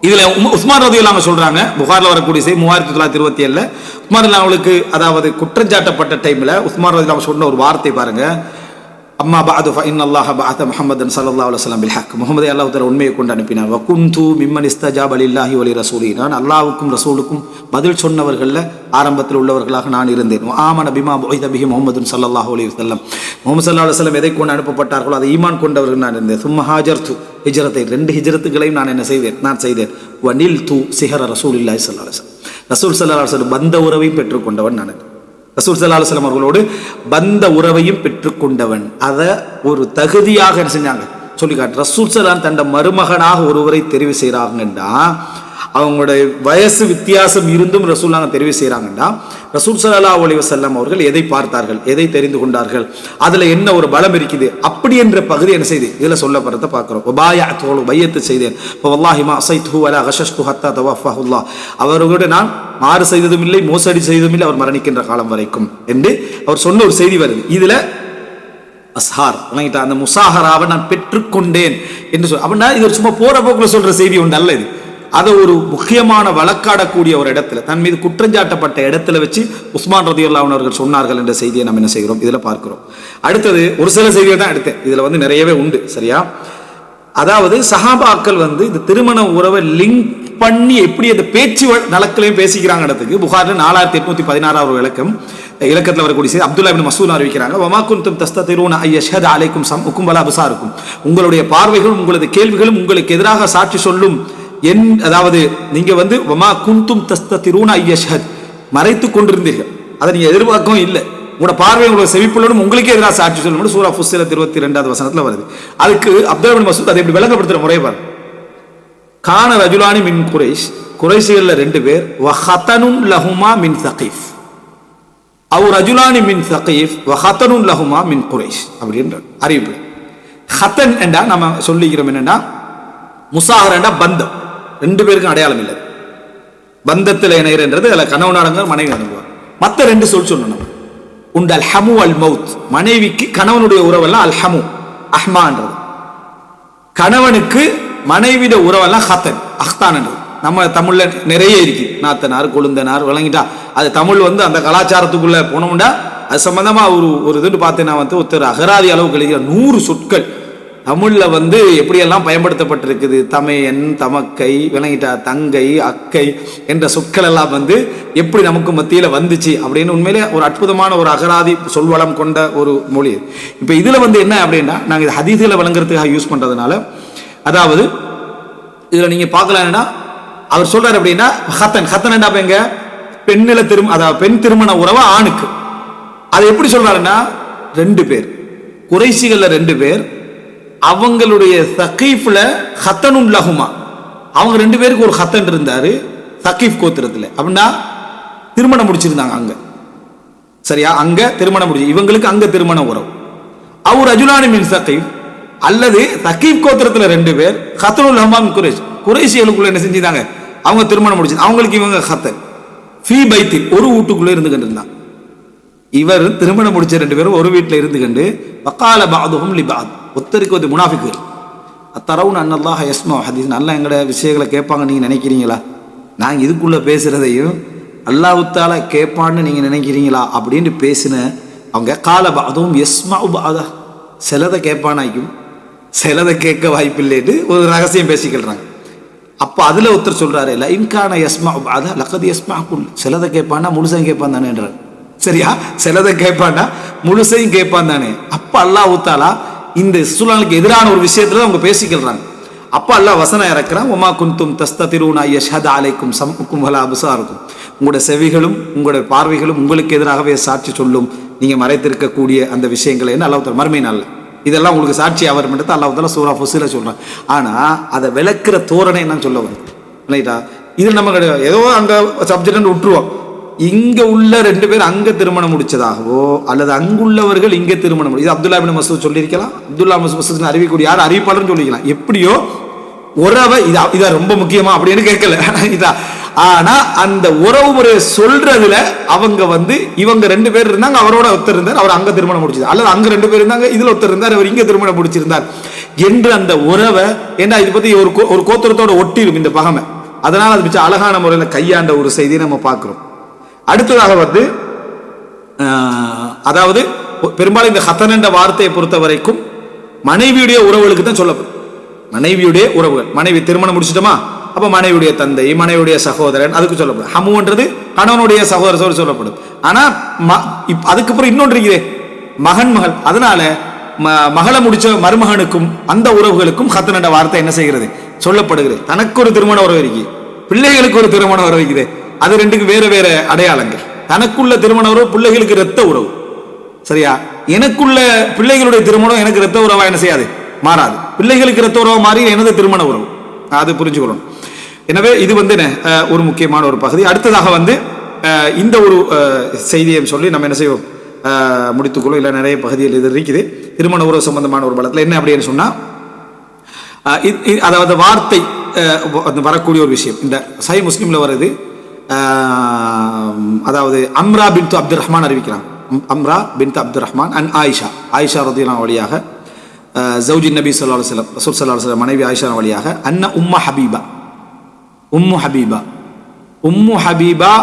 இதுல உஸ்மான் ரலியல்லாஹு அன்ஹு சொல்றாங்க, புகார்ல வரக்கூடிய செய்தி 3927. உஸ்மான் ரலியல்லாஹு அவங்களுக்கு அதாவது குற்றஞ்சாட்டப்பட்ட டைம்ல உஸ்மான் ரலியல்லாஹு அன்ஹு சொன்ன ஒரு வார்த்தை பாருங்க. அம்மா பஅது ஃபஇன்னல்லாஹ பஅத முஹம்மதன் ஸல்லல்லாஹு அலைஹி வஸல்லம் பில் ஹக். முஹம்மதை அல்லாஹ் தஆலா உண்மையை கொண்டு அனுப்பினார். வ குன்து மிம்மன் இஸ்தஜாப லில்லாஹி வ லிரசூலிஹி. நான் அல்லாஹ்வுக்கும் ரசூலுக்கும் பதில் சொன்னவர்கள்ல ஆரம்பத்தில் உள்ளவர்களாக நான் இருந்தேன். ஆமன பிமா புஇத பிஹி முஹம்மதுன் ஸல்லல்லாஹு அலைஹி வஸல்லம். முஹம்மது ஸல்லல்லாஹு அலைஹி வஸல்லம் எதை கொண்டு அனுப்பப்பட்டார்களோ அதை ஈமான் கொண்டவர்கள் நான் இருந்தேன். சும்ம ஹாஜர்து ஹிஜ்ரத்தை, 2 ஹிஜ்ரத்துகளையும் நான் என்ன செய்தேன், நான் செய்தேன். வ நில்து சிஹர ரசூலில்லாஹி ஸல்லல்லாஹு அலைஹி வஸல்லம். ரசூல் ஸல்லல்லாஹு அலைஹி வஸல்லம் பந்த உறவையும் பெற்றுக்கொண்டவன் நான். ரசூல் ஸல்லல்லாஹு அலைஹி வஸல்லம் அவர்களோடு பந்த உறவையும் பெற்றுக்கொண்டவன். அதை ஒரு தகுதியாக செஞ்சாங்க, சொல்லி காட்டு. ரசூல் ஸல்லல்லாஹு தண்ட மருமகனாக ஒருவரை தெரிவு செய்கிறாங்கன்னா, அவங்களுடைய வயசு வித்தியாசம் இருந்தும் ரசூலுல்லாஹ் தெரிவு செய்கிறாங்கன்னா, ரசூல் ஸல்லல்லாஹு அலைஹி வஸல்லம் அவர்கள் எதை பார்த்தார்கள், எதை தெரிந்து கொண்டார்கள், அதில் என்ன ஒரு பலம் இருக்குது, அப்படி என்ற பகுதி என்ன செய்து இதில் சொல்லப்படுறத பார்க்குறோம். வபாயஅத்து பையத்து செய்தேன், வல்லாஹி மா அஸைதுஹு வலா கஷஷ்து ஹத்தா தவஃபஹுல்லாஹ், அவர்களோடு நான் மாறு செய்ததும் இல்லை, மோசடி செய்ததும் இல்லை, அவர் மரணிக்கின்ற காலம் வரைக்கும் என்று அவர் சொன்ன ஒரு செய்தி வருது. இதில் அஸ்ஹார் அந்த முசாஹராவை நான் பெற்றுக்கொண்டேன் என்று சொல். அப்படின்னா இது ஒரு சும்மா போற போக்குல சொல்ற செய்தி ஒன்று அல்ல. இது அதை ஒரு முக்கியமான வழக்காடக்கூடிய ஒரு இடத்துல, தன் மீது குற்றஞ்சாட்டப்பட்ட இடத்துல வச்சு உஸ்மான் ரலியல்லாஹு அன்ஹு அவர்கள் சொன்னார்கள் என்ற செய்தியை நம்ம என்ன செய்கிறோம், இதில் பார்க்கிறோம். அடுத்தது ஒரு சில செய்தியை தான் எடுத்தேன், இதில் வந்து நிறையவே உண்டு. சரியா, அதாவது சஹாபாக்கள் வந்து இந்த திருமண உறவை லிங்க் பண்ணி எப்படி அந்த பேச்சு நலக்களையும் பேசிக்கிறாங்க இடத்துக்கு புகாரில் 4816 இலக்கத்தில் வரக்கூடிய செய்தி அப்துல்லா இப்னு மஸ்ஊத் அறிவிக்கிறாங்க. வமா குன்தும் தஸ்ததிரூன அய்யஷ்ஹத அலைக்கும் சம்உக்கும் வலா அப்சாருக்கும், உங்களுடைய பார்வைகளும் உங்களது கேள்விகளும் உங்களுக்கு எதிராக சாட்சி சொல்லும். அதாவது நீங்க வந்து வமா குன்தும் தஸ்ததிரூன அய்யஷ்ஹத், மறைத்து கொண்டிருந்தீர்கள், அதை நீங்க எதிர்பார்க்கவும் இல்லை, உங்களோட பார்வை உங்களோட செவிப்புள்ளனும் உங்களுக்கே எதிராக சாட்சி சொல்லும். சூரா ஃபுஸ்ஸிலத் 22வது வசனத்தில் வருது. அதுக்கு அப்துல்லா இப்னு மஸ்ஊத் அதை எப்படி விளங்கப்படுத்துற முறை பாரு. கான ரஜுலானி மின் குரைஷ், குரைஷிகள்ல 2 பேர், வஹதனுன் லஹுமா மின் ஸகீஃப், அவ் ரஜுலானி மின் ஸகீஃப் வஹதனுன் லஹுமா மின் குரைஷ் அப்படின்ற அறிவிப்பு. ஹத்தன் என்றா நம்ம சொல்லிக்கிறோம் என்னன்னா, முசாஹர் என்றா பந்தம், 2 பேருக்கும் அடையாளம் இல்லை, பந்தத்தில் இணையன்றது அதில் கணவன் அடங்குவார் மனைவி அடங்குவார். மற்ற 2 சொல்லணும் உண்டு. அல் ஹமு அல் மவுத், மனைவிக்கு கணவனுடைய உறவெல்லாம் அல் ஹமு அஹ்மான்றது, கணவனுக்கு மனைவிட உறவெல்லாம் ஹத்தன் அஹ்தான் என்றது. நம்ம தமிழ்ல நிறைய இருக்கு, நாத்தனார் கொழுந்தனார் விளங்கிட்டா. அது தமிழ் வந்து அந்த கலாச்சாரத்துக்குள்ள போனோம்னா அது சம்பந்தமா ஒரு இதுன்னு பார்த்தேன்னா வந்து ஒருத்தர் அகராதி அளவுக்கு எழுதிய 100 சொற்கள் தமிழ்ல வந்து எப்படியெல்லாம் பயன்படுத்தப்பட்டிருக்குது. தமையன், தமக்கை, விளங்கிட்டா, தங்கை, அக்கை என்ற சொற்கள் எல்லாம் வந்து எப்படி நமக்கு மத்தியில வந்துச்சு அப்படின்னு உண்மையிலே ஒரு அற்புதமான ஒரு அகராதி சொல்வளம் கொண்ட ஒரு மொழி. இப்ப இதுல வந்து என்ன அப்படின்னா, நாங்கள் இது ஹதீஸ்ல வழங்குறதுக்காக யூஸ் பண்றதுனால, அதாவது இதுல நீங்க பார்க்கலாம்னா அவர் சொல்றாரு அப்படின்னா, ஹத்தன் என்ன எங்க பெண்ணில அதாவது பெண் திருமண உறவு ஆணுக்கு. அதை எப்படி சொல்றாருன்னா, 2 பேர் குறைசிகள்ல 2 பேர், அவங்களுடைய சகீஃப்ல ஹத்தனுன் லஹுமா, அவங்க 2 பேருக்கு ஒரு ஹத்தன் இருந்தாரு சகீஃப் கோத்திரத்துல. அப்படின்னா திருமணம் முடிச்சிருந்தாங்க அங்க. சரியா, அங்க திருமணம் முடிச்சு, இவங்களுக்கு அங்க திருமண உறவு. அவர் ரஜுலானி மின் சகீஃப், அல்லது சகீஃப் கோத்திரத்துல 2 பேர், ஹத்தனுல் லஹுமா மின் குறைஷ், குறைஷிகளுக்குள்ள என்ன செஞ்சுட்டாங்க, அவங்க திருமணம் முடிச்சு, அவங்களுக்கு இவங்க ஹத்தன். ஃபீ பைத்தி, ஒரு வீட்டுக்குள்ள இருந்து கண்டு இருந்தாங்க. இவர் திருமணம் முடிச்ச 2 பேரும் ஒரு வீட்டில் இருந்து கண்டு, வகால பஅதுஹும் லிபஅத், ஒருத்தருக்கு ஒரு முனாஃபிக்குகள், அத்தரவுன் அன்னல்லாஹ யஸ்மா ஹதீஸ், அல்லாஹ் எங்கட விஷயங்களை கேட்பாங்க நீங்க நினைக்கிறீங்களா, நாங்க இதுக்குள்ள பேசுறதையும் அல்லாஹ் தஆலா கேட்பான்னு நீங்க நினைக்கிறீங்களா அப்படின்னு பேசின அவங்க, கால பஅதுஹும் யஸ்மஉ பஅதா, சிலதை கேட்பானாய்க்கும் சிலதை கேட்க வாய்ப்பில்லைன்னு ஒரு ரகசியம் பேசிக்கிறாங்க. அப்ப அதுல ஒருத்தர் சொல்றாரு, இல்ல இன்கான யஸ்மஉ பஅதா லகத் யஸ்மஉ குல், சிலதை கேட்பானா முழுசையும் கேட்பான் தானே என்றார். சரியா, சிலதை கேட்பான்னா முழுசையும் கேட்பான் தானே. அப்ப அல்லாஹ் தஆலா இந்த சூழலுக்கு எதிரான ஒரு விஷயத்துல அவங்க பேசிக்கிறாங்க. அப்ப அல்லாஹ் வசனம் இறக்குறான், வமா குன்தும் தஸ்ததிரூன யஷ்ஹத அலைக்கும் சம்உக்கும் வலா அப்சாருக்கும், உங்களுடைய செவிகளும் உங்களுடைய பார்வைகளும் உங்களுக்கு எதிராகவே சாட்சி சொல்லும், நீங்க மறைத்திருக்கக்கூடிய அந்த விஷயங்களை என்ன அல்லாஹ் தஆலா மறுமை நாள்ல இதெல்லாம் உங்களுக்கு சாட்சி அவர் மட்டும் அல்லாஹ் தஆலா சூரா ஃபுஸ்ஸில சொல்றான். ஆனா அதை விளக்குற தோரணை என்ன சொல்ல வருது இல்லையா, இது நம்ம கிடையாது, ஏதோ அங்க சப்ஜெக்ட் விட்டுருவோம். இங்க உள்ள 2 பேர் அங்க திருமணம் முடிச்சதாகவோ அல்லது அங்குள்ளவர்கள் இங்க திருமணம் முடிச்சு, அப்துல்லா இப்னு மஸ்ஊத் சொல்லியிருக்கலாம், அப்துல்லா மஸ்ஊத் அறிவிக்கூடிய யார் அறிவிப்பாளர்னு சொல்லிக்கலாம். எப்படியோ உறவை இதா ரொம்ப முக்கியமா அப்படின்னு கேட்கல இதா. ஆனா அந்த உறவு முறையை சொல்றதுல அவங்க வந்து இவங்க 2 பேர் இருந்தாங்க, அவரோட ஒருத்தர் இருந்தார், அவர் அங்க திருமணம் முடிச்சது, அல்லது அங்க 2 பேர் இருந்தாங்க, இதுல ஒருத்தர் இருந்தார், அவர் இங்க திருமணம் முடிச்சிருந்தார் என்று அந்த உறவை என்ன இது பத்தி ஒரு கோத்திரத்தோட ஒட்டிடும் இந்த பகமை. அதனால அது மிச்சம் அழகான முறையில கையாண்ட ஒரு செய்தியை நம்ம பார்க்கிறோம். அடுத்ததாக வந்து அதாவது பெரும்பாலும் இந்த ஹத்தன் என்ற வார்த்தையை பொறுத்த வரைக்கும் மனைவியுடைய உறவுகளுக்கு தான் சொல்லப்படும். மனைவியுடைய உறவுகள், மனைவி திருமணம் முடிச்சிட்டோமா, அப்ப மனைவியுடைய தந்தை, மனைவியுடைய சகோதரன், அதுக்கு சொல்லப்படும். ஹமுன்றது கணவனுடைய சகோதரர் சொல்லப்படும். ஆனா அதுக்கப்புறம் இன்னொன்று இருக்கிறே, மகன் மகள், அதனால மகளை முடிச்ச மருமகனுக்கும் அந்த உறவுகளுக்கும் ஹத்தன் என்ற வார்த்தை என்ன செய்கிறது சொல்லப்படுகிறது. தனக்கு ஒரு திருமண உறவு இருக்கு, பிள்ளைகளுக்கு ஒரு திருமண உறவு இருக்குது, அது 2க்கும் வேற வேற அடையாளங்கள். தனக்குள்ள திருமண உறவு பிள்ளைகளுக்கு இரத்த உறவு. சரியா, எனக்குள்ள பிள்ளைகளுடைய திருமணம் எனக்கு இரத்த உறவா என்ன செய்யாது மாறாது. பிள்ளைகளுக்கு இரத்த உறவு மாறி எனது திருமண உறவு, அது புரிஞ்சுக்கணும். எனவே இது ஒரு முக்கியமான ஒரு பகுதி. அடுத்ததாக இந்த ஒரு செய்தியை சொல்லி நம்ம என்ன செய்வோம், முடித்துக்கொள்ளும். இல்லை நிறைய பகுதியில் இது இருக்குது திருமண உறவு சம்பந்தமான ஒரு பலத்தில் என்ன அப்படின்னு சொன்னா, அதாவது வார்த்தை வரக்கூடிய ஒரு விஷயம் இந்த சஹீஹ் முஸ்லிம்ல வருது. அதாவது அம்ரா பின்த் அப்துல் ரஹ்மான் அறிவிக்கிறாங்க. அம்ரா பின்த் அப்துல் ரஹ்மான் அன் ஆயிஷா ரலியல்லாஹு வழியாக ஜௌஜி நபி ஸல்லல்லாஹு அலைஹி வஸல்லம் ரசூல் ஸல்லல்லாஹு அலைஹி வஸல்லம் மனைவி ஆயிஷா வழியாக அன்ன உம்மு ஹபீபா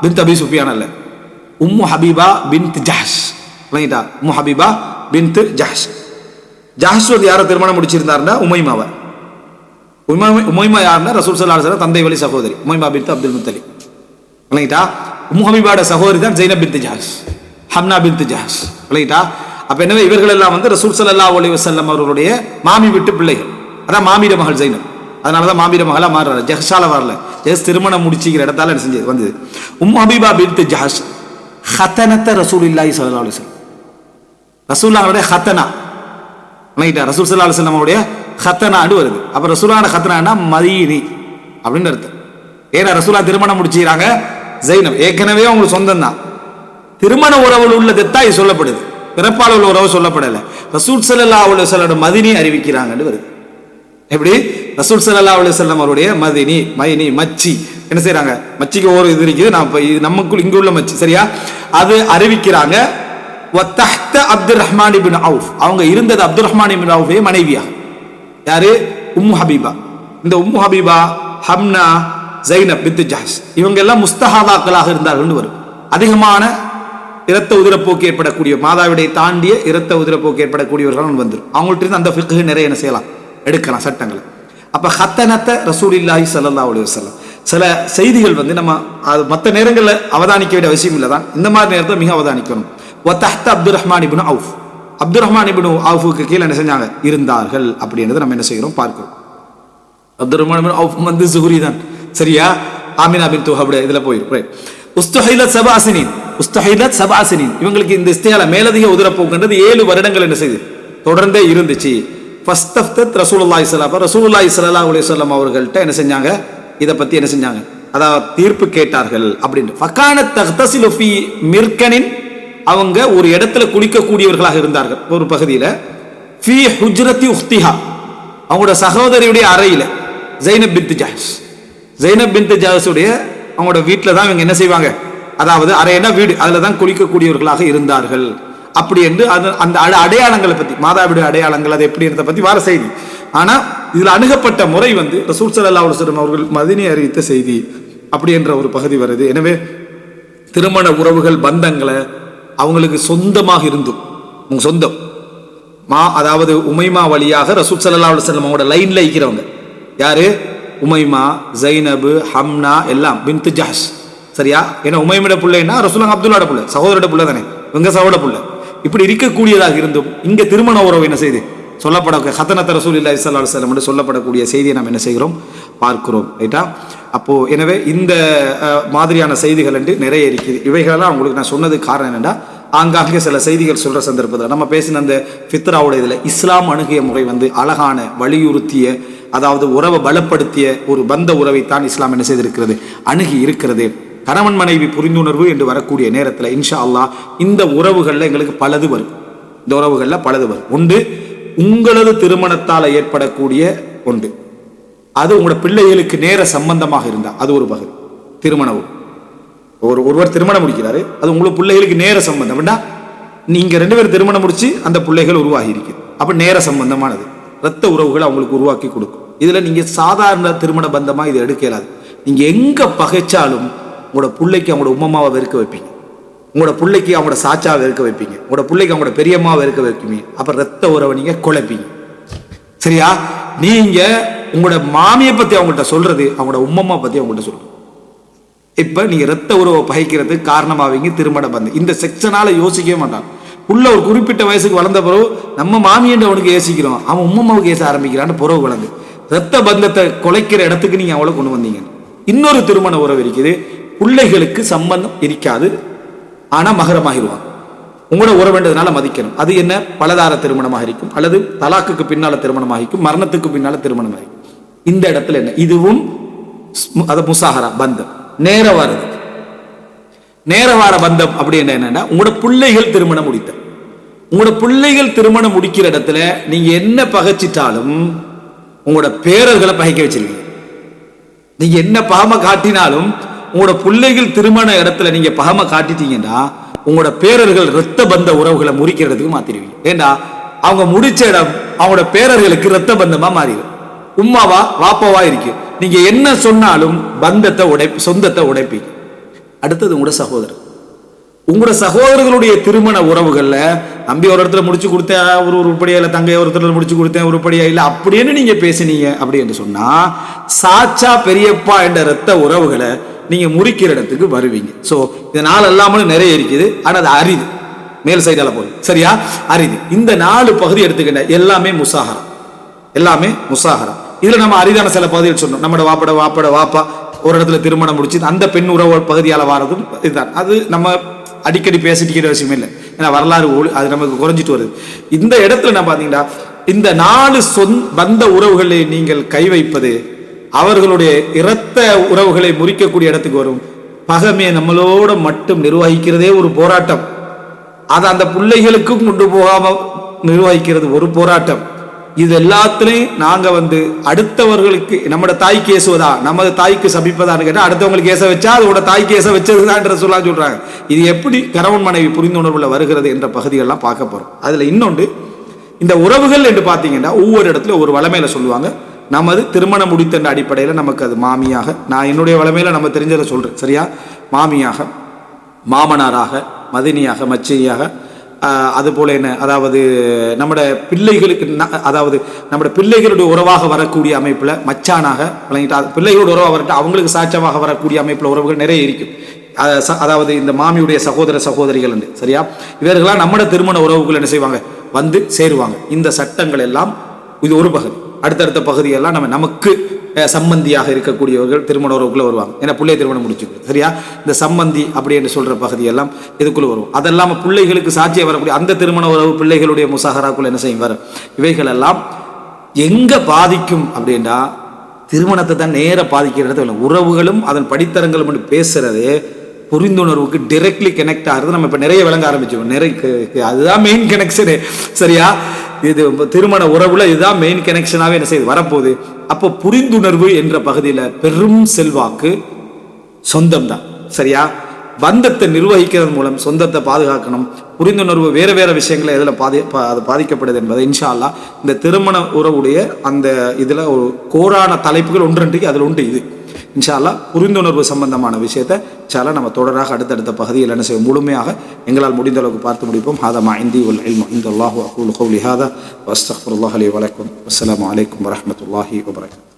பின்த் அபி சுஃபியான் அல்ல, உம்மு ஹபீபா பின்த் ஜஹஷ். உம்மு ஹபீபா பின்த் ஜஹஷ். ஜஹஷ் யாரை திருமணம் முடிச்சிருந்தாருன்னா உமைமாவை. உமைமா யாருன்னா ரசூல் ஸல்லல்லாஹு அலைஹி வஸல்லம் தந்தை வழி சகோதரி உமைமா பின்த் அப்துல் முத்தலிப். விளங்கிட்டா? உம்மு ஹபீபாவோட சகோதரி தான் ஜைனப் பின்த் ஜஹஷ், ஹம்னா பின்த் ஜஹஷ். விளங்கிட்டா? அப்ப எனவே இவர்கள் எல்லாம் ரசூல் ஸல்லல்லாஹு அலைஹி வஸல்லம் அவர்களுடைய மாமி விட்டு பிள்ளைகள். அதான் மாமியிட மகள் ஜைனப். அதனாலதான் மாமியிட மகளா மாறுறாரு, ஜஹஷால வரல. ஜஹஷ் திருமணம் முடிச்சுக்கிற இடத்தால என்ன செஞ்சது வந்தது. உம்மு ஹபீபா பின்த் ஜஹஷ் ஹதனத ரசூலுல்லாஹி ஸல்லல்லாஹு அலைஹி வஸல்லம், ரசூலுல்லாஹ்வுடைய ஹதனா. விளங்கிட்டா? ரசூல் ஸல்லல்லாஹு அலைஹி வஸல்லம் உடைய ஹத்தனான்னு வருது. அப்ப ரசூலுல்லாஹ் ஹத்தனான்னா மதீனி அப்படின்னு அர்த்தம். ஏன்னா ரசூலா திருமணம் முடிச்சுக்கிறாங்க ஜைனப், ஏற்கனவே உங்களுக்கு சொந்தம் தான். திருமண உறவில் உள்ளதைத்தான் இது சொல்லப்படுது, பிறப்பால் உள்ள உறவு சொல்லப்படலை. ரசூல் ஸல்லல்லாஹு அலைஹி வஸல்லம் மதீனி அறிவிக்கிறாங்கன்னு வருது. எப்படி? ரசூல் ஸல்லல்லாஹு அலைஹி வஸல்லம் அவருடைய மதீனி மச்சி என்ன செய்யறாங்க, மச்சிக்கு ஒரு இது இருக்குது, நான் நமக்குள் இங்க உள்ள மச்சி சரியா, அது அறிவிக்கிறாங்க. அப்துல் ரஹ்மான் இப்னு அவுஃப், அவங்க இருந்தது அப்துல் ரஹ்மான் இப்னு அவுஃபே மனைவியா. யாரு? உம்மு ஹபீபா. இந்த உம்மு ஹபீபா, ஹம்னா, ஜைனப் பின்த் ஜஹஷ் இவங்க எல்லாம் முஸ்தஹாபாக்களாக இருந்தார்கள் வரும். அதிகமான இரத்த உதிரப்போக்கு ஏற்படக்கூடிய, மாதாவிடை தாண்டிய இரத்த உதிரப்போக்கு ஏற்படக்கூடியவர்கள் வந்துடும். அவங்கள்ட்ட இருந்து அந்த ஃபிக்ஹ் நிறைய என்ன செய்யலாம், எடுக்கலாம் சட்டங்களை. அப்ப ஹத்தனத்த ரசூலுல்லாஹி ஸல்லல்லாஹு அலைஹி வஸல்லம் சில செய்திகள் நம்ம அது மற்ற நேரங்களில் அவதானிக்க வேண்டிய அவசியம் இல்லை தான், இந்த மாதிரி நேரத்தில் மிக அவதானிக்கணும். அப்துல் ரஹ்மான் இப்னு அவுஃப், அப்துல் ரஹ்மான் இப்னு அவுஃபுக்கு கீழே என்ன செஞ்சாங்க, இருந்தார்கள் அப்படின்றது நம்ம என்ன செய்கிறோம் பார்க்கிறோம். அப்துல் ரஹ்மான் இப்னு அவுஃப் சுஹரி தான் சரியா, ஆமினா பின்த் வஹப் இதுல போயிருக்கு. உஸ்துஹைலத் சபா சினீன், இவங்களுக்கு இந்த இஸ்திஹாலா மேலதிக உதிரப்போக்குன்றது 7 வருடங்கள் என்ன செய்து தொடர்ந்தே இருந்துச்சு. ஃபஸ்தஃப்தத் ரசூலுல்லாஹி ஸல்லல்லாஹு அலைஹி வஸல்லம் அவர்கள்ட்ட என்ன செஞ்சாங்க, இதை பத்தி என்ன செஞ்சாங்க, அதாவது தீர்ப்பு கேட்டார்கள் அப்படின்னு. ஃபகானத் தக்தஸிலு ஃபீ மிர்கனின், அவங்க ஒரு இடத்துல குளிக்கக்கூடியவர்களாக இருந்தார்கள் ஒரு பகுதியில. ஃபீ ஹுஜ்ரத்தி உக்திஹா, அவங்களோட சகோதரியுடைய அறையில. ஜைனப் பின்த் ஜஹஷுடைய அவங்களோட வீட்டில் தான் இவங்க என்ன செய்வாங்க, அதாவது அறையினா வீடு, அதுல தான் குளிக்கக்கூடியவர்களாக இருந்தார்கள் அப்படி என்று அந்த அடையாளங்களை பத்தி, மாதாவுடைய அடையாளங்கள் அது எப்படி இருந்ததை பத்தி வார செய்தி. ஆனா இதுல அணுகப்பட்ட முறை ரசூல் ஸல்லல்லாஹு அலைஹி வஸல்லம் அவர்கள் மதீனி அறிவித்த செய்தி அப்படி என்ற ஒரு பகுதி வருது. எனவே திருமண உறவுகள் பந்தங்களை அவங்களுக்கு சொந்தமாக இருந்தும், உங்க சொந்தம் அதாவது உமைமா வழியாக ரசூல் ஸல்லல்லாஹு அலைஹி வஸல்லம் அவங்களோட லைன்ல இருக்கிறவங்க யாரு, உமைமா, ஜைனபு, ஹம்னா எல்லாம் பின்த் ஜஹஷ் சரியா. ஏன்னா உமைமிட பிள்ளைன்னா ரசூலுல்லாஹ் அப்துல்லாஹோட பிள்ளை, சகோதரோட பிள்ளை தானே, இவங்க சகோதர பிள்ளை. இப்படி இருக்கக்கூடியதாக இருந்தும் இங்க திருமண உறவு என்ன செய்து சொல்லப்பட ஹதனத் ரசூலுல்லாஹி ஸல்லல்லாஹு அலைஹி வஸல்லம் என்று சொல்லப்படக்கூடிய செய்தியை நாம் என்ன செய்கிறோம் பார்க்கிறோம். ரைட்டா? அப்போ எனவே இந்த மாதிரியான செய்திகள் என்று நிறைய இருக்குது. இவைகளெல்லாம் உங்களுக்கு நான் சொன்னது காரணம் என்னன்னா, ஆங்காங்கே சில செய்திகள் சொல்ற சந்தர்ப்பத்தில் நம்ம பேசின அந்த ஃபித்ராவோட இதில் இஸ்லாம் அணுகிய முறை அழகான வலியுறுத்திய, அதாவது உறவை பலப்படுத்திய ஒரு பந்த உறவைத்தான் இஸ்லாம் என்ன செய்திருக்கிறது, அணுகி இருக்கிறது. கணவன் மனைவி புரிந்துணர்வு என்று வரக்கூடிய நேரத்தில் இன்ஷா அல்லாஹ் இந்த உறவுகளில் எங்களுக்கு பலது வரும். இந்த உறவுகளில் பலது வரும். ஒன்று உங்களது திருமணத்தால் ஏற்படக்கூடிய ஒன்று, அது உங்களோட பிள்ளைகளுக்கு நேர சம்பந்தமாக இருந்தால் அது ஒரு பகுதி. திருமணம் ஒருவர் திருமணம் முடிக்கிறாரு, அது உங்களுக்கு பிள்ளைகளுக்கு நேர சம்பந்தம் அப்படின்னா நீங்க 2 பேரும் திருமணம் முடிச்சு அந்த பிள்ளைகள் உருவாகி இருக்கு. அப்ப நேர சம்பந்தமானது இரத்த உறவுகளை அவங்களுக்கு உருவாக்கி கொடுக்கும். இதுல நீங்க சாதாரண திருமண பந்தமா இதை எடுக்க இயலாது. நீங்க எங்க பகைச்சாலும் உங்களோட பிள்ளைக்கு அவங்களோட உம்மம்மாவை வெறுக்க வைப்பீங்க, உங்களோட பிள்ளைக்கு அவங்களோட சாச்சாவை வெறுக்க வைப்பீங்க, உங்களோட பிள்ளைக்கு அவங்களோட பெரியம்மாவை வெறுக்க வைப்பீங்க. அப்ப ரத்த உறவை நீங்க குழப்பீங்க சரியா. நீங்க உங்களோட மாமியை பத்தி அவங்கள்ட்ட சொல்றது அவங்களோட உம்மம்மா பத்தி அவங்கள்ட்ட சொல்றது. இப்ப நீங்க ரத்த உறவை பகைக்கிறதுக்கு காரணமாவீங்க திருமண பந்தம். இந்த செக்ஷனால யோசிக்கவே மாட்டான். உள்ள ஒரு குறிப்பிட்ட வயசுக்கு வளர்ந்த பிறகு நம்ம மாமியன்ற அவனுக்கு யோசிக்கிறோம், அவன் உம்மம்மாவுக்கு ஏச ஆரம்பிக்கிறான்னு பிறகு வளர்ந்து ரத்த பந்தத்தை குலைக்கிற இடத்துக்கு நீங்க அவளை கொண்டு வந்தீங்க. இன்னொரு திருமண உறவு இருக்குது, பிள்ளைகளுக்கு சம்பந்தம் இருக்காது, ஆனா மகரமாகிடுவாங்க. உங்களோட உறவுன்றதுனால மதிக்கணும். அது என்ன, பலதார திருமணமாக இருக்கும், அல்லது தலாக்குக்கு பின்னால திருமணமாக இருக்கும், மரணத்துக்கு பின்னால திருமணமாக இருக்கும். இந்த இடத்துல என்ன, இதுவும் அது முசாஹரா பந்தம். நேர வாரது, நேர வார பந்தம் அப்படி என்னன்னா, உங்களோட பிள்ளைகள் திருமணம் முடித்த, உங்களோட பிள்ளைகள் திருமணம் முடிக்கிற இடத்துல நீங்க என்ன பகைச்சிட்டாலும் உங்களோட பேரர்களை பகைக்க வச்சிருக்கீங்க. நீங்க என்ன பகமை காட்டினாலும் உங்களோட பிள்ளைகள் திருமண இடத்துல நீங்க பகமை காட்டிட்டீங்கன்னா உங்களோட பேரர்கள் இரத்த பந்த உறவுகளை முறிக்கிறதுக்கு மாத்திடுவீங்க. ஏண்டா அவங்க முடிச்ச இடம் அவங்களோட பேரர்களுக்கு இரத்த பந்தமா மாறிடும். உம்மாவா வாப்பாவா இருக்கு, நீங்க என்ன சொன்னாலும் பந்தத்தை சொந்தத்தை உடைப்பீங்க. அடுத்தது உங்களோட சகோதரர், உங்களோட சகோதரர்களுடைய திருமண உறவுகள்ல தம்பி ஒரு இடத்துல முடிச்சு கொடுத்தேன் ஒரு உருப்படியா இல்ல, தங்கை ஒரு இடத்துல முடிச்சு கொடுத்தேன் உருப்படியா இல்ல அப்படின்னு நீங்க பேசினீங்க அப்படி என்று சொன்னா சாச்சா பெரியப்பா என்ற இரத்த உறவுகளை நீங்க முறிக்கிற இடத்துக்கு வருவீங்க. சோ இதனால எல்லாமே நிறைய இருக்குது, ஆனா அது அரிது, மேல் சைடால போகுது, சரியா, அரிது. இந்த 4 பகுதி எடுத்துக்கிட்ட எல்லாமே முசாஹரா, எல்லாமே முசாஹரா. இதுல நம்ம அரிதான சில பகுதிகள் சொன்னோம். நம்மளோட வாப்பட வாப்பா ஒரு இடத்துல திருமணம் முடிச்சு அந்த பெண் உறவு பகுதியால வாரதும் இதுதான். அது நம்ம அடிக்கடி பேசிட்டு விஷயம் இல்லை, ஏன்னா வரலாறு அது நமக்கு குறைஞ்சிட்டு வருது. இந்த இடத்துல நான் பாத்தீங்கன்னா இந்த 4 பந்த உறவுகளை நீங்கள் கை வைப்பது அவர்களுடைய இரத்த உறவுகளை முறிக்கக்கூடிய இடத்துக்கு வரும். பகமையை நம்மளோட மட்டும் நிர்வகிக்கிறதே ஒரு போராட்டம், அதை அந்த பிள்ளைகளுக்கும் கொண்டு போகாம நிர்வகிக்கிறது ஒரு போராட்டம். இது எல்லாத்துலயும் நாங்க அடுத்தவர்களுக்கு நம்மட தாய்க்கு ஏசுவதா, நமது தாய்க்கு சபிப்பதான்னு கேட்டா அடுத்தவங்களுக்கு ஏச வச்சா அதோட தாய்க்கு ஏச வச்சதுதான் சொல்றாங்க. இது எப்படி கணவன் மனைவி புரிந்துணர்வுல வருகிறது என்ற பகுதிகள்லாம் பார்க்க போறோம். அதுல இன்னொன்று, இந்த உறவுகள் என்று பாத்தீங்கன்னா ஒவ்வொரு இடத்துல ஒரு வளமையில சொல்லுவாங்க. நமது திருமணம் முடித்த அடிப்படையில் நமக்கு அது மாமியாக, நான் என்னுடைய வளமையில நம்ம தெரிஞ்சதை சொல்றேன், சரியா, மாமியாக, மாமனாராக, மதினியாக, மச்சையாக, அது போல என்ன, அதாவது நம்மட பிள்ளைகளுக்கு, அதாவது நம்மட பிள்ளைகளுடைய உறவாக வரக்கூடிய அமைப்புல மச்சானாக வழங்கிட்டு, பிள்ளைகளோட உறவாக வரட்டு அவங்களுக்கு சாட்சமாக வரக்கூடிய அமைப்புல உறவுகள் நிறைய இருக்கும். அதாவது இந்த மாமியுடைய சகோதர சகோதரிகள் உண்டு, சரியா, இவர்களாம் நம்மட திருமண உறவுகள் என்ன செய்வாங்க, சேருவாங்க. இந்த சட்டங்கள் எல்லாம் இது ஒரு பகுதி. அடுத்தடுத்த பகுதியெல்லாம் நமக்கு சம்பந்தியாக இருக்கக்கூடியவர்கள் திருமண உறவுக்குள்ள வருவாங்க. ஏன்னா பிள்ளை திருமணம் முடிச்சுக்கிறது, சரியா, இந்த சம்பந்தி அப்படி என்று சொல்ற பகுதியெல்லாம் இதுக்குள்ள வரும். அதெல்லாம் பிள்ளைகளுக்கு சாட்சியாக வரக்கூடிய அந்த திருமண உறவு பிள்ளைகளுடைய முசாஹராக்குள்ள என்ன செய்யும் வரும். இவைகள் எல்லாம் எங்க பாதிக்கும் அப்படின்னா திருமணத்தை தான் நேர பாதிக்கிற இடத்துல உறவுகளும் அதன் படித்தரங்களும் என்று பேசுறது புரிந்துணர்வுக்கு டைரக்ட்லி கனெக்ட் ஆகிறது. நம்ம இப்ப நிறைய விளங்க ஆரம்பிச்சோம், நிறைய அதுதான் மெயின் கனெக்ஷனு, சரியா, இது திருமண உறவுல இதுதான் மெயின் கனெக்ஷனாவே என்ன செய்து வரப்போகுது. அப்போ புரிந்துணர்வு என்ற பகுதியில பெரும் செல்வாக்கு சொந்தம் தான், சரியா. பந்தத்தை நிர்வகிக்கிறது மூலம் சொந்தத்தை பாதுகாக்கணும். புரிந்துணர்வு வேற வேற விஷயங்களை எதுல அது பாதிக்கப்படுது என்பதை இன்ஷா அல்லாஹ் இந்த திருமண உறவுடைய அந்த இதுல ஒரு கோரான தலைப்புகள் ஒன்றுக்கு அதுல உண்டு. இது இன்ஷா அல்லாஹ் புரிந்துணர்வு சம்பந்தமான விஷயத்தை இன்ஷா நம்ம தொடராக அடுத்தடுத்த பகுதியில் என்ன செய்வோம், முழுமையாக எங்களால் முடிந்த அளவுக்கு பார்த்து முடிப்போம். ஹாதா மா இந்தி வல் இல்மு இன்தல்லாஹு அகூலு கௌலி ஹாதா வஸ்தக்ஃபிருல்லாஹ் லி வ லக்கும். அஸ்ஸலாமு அலைக்கும் வரஹ்மத்துல்லாஹி வபரகாத்துஹு.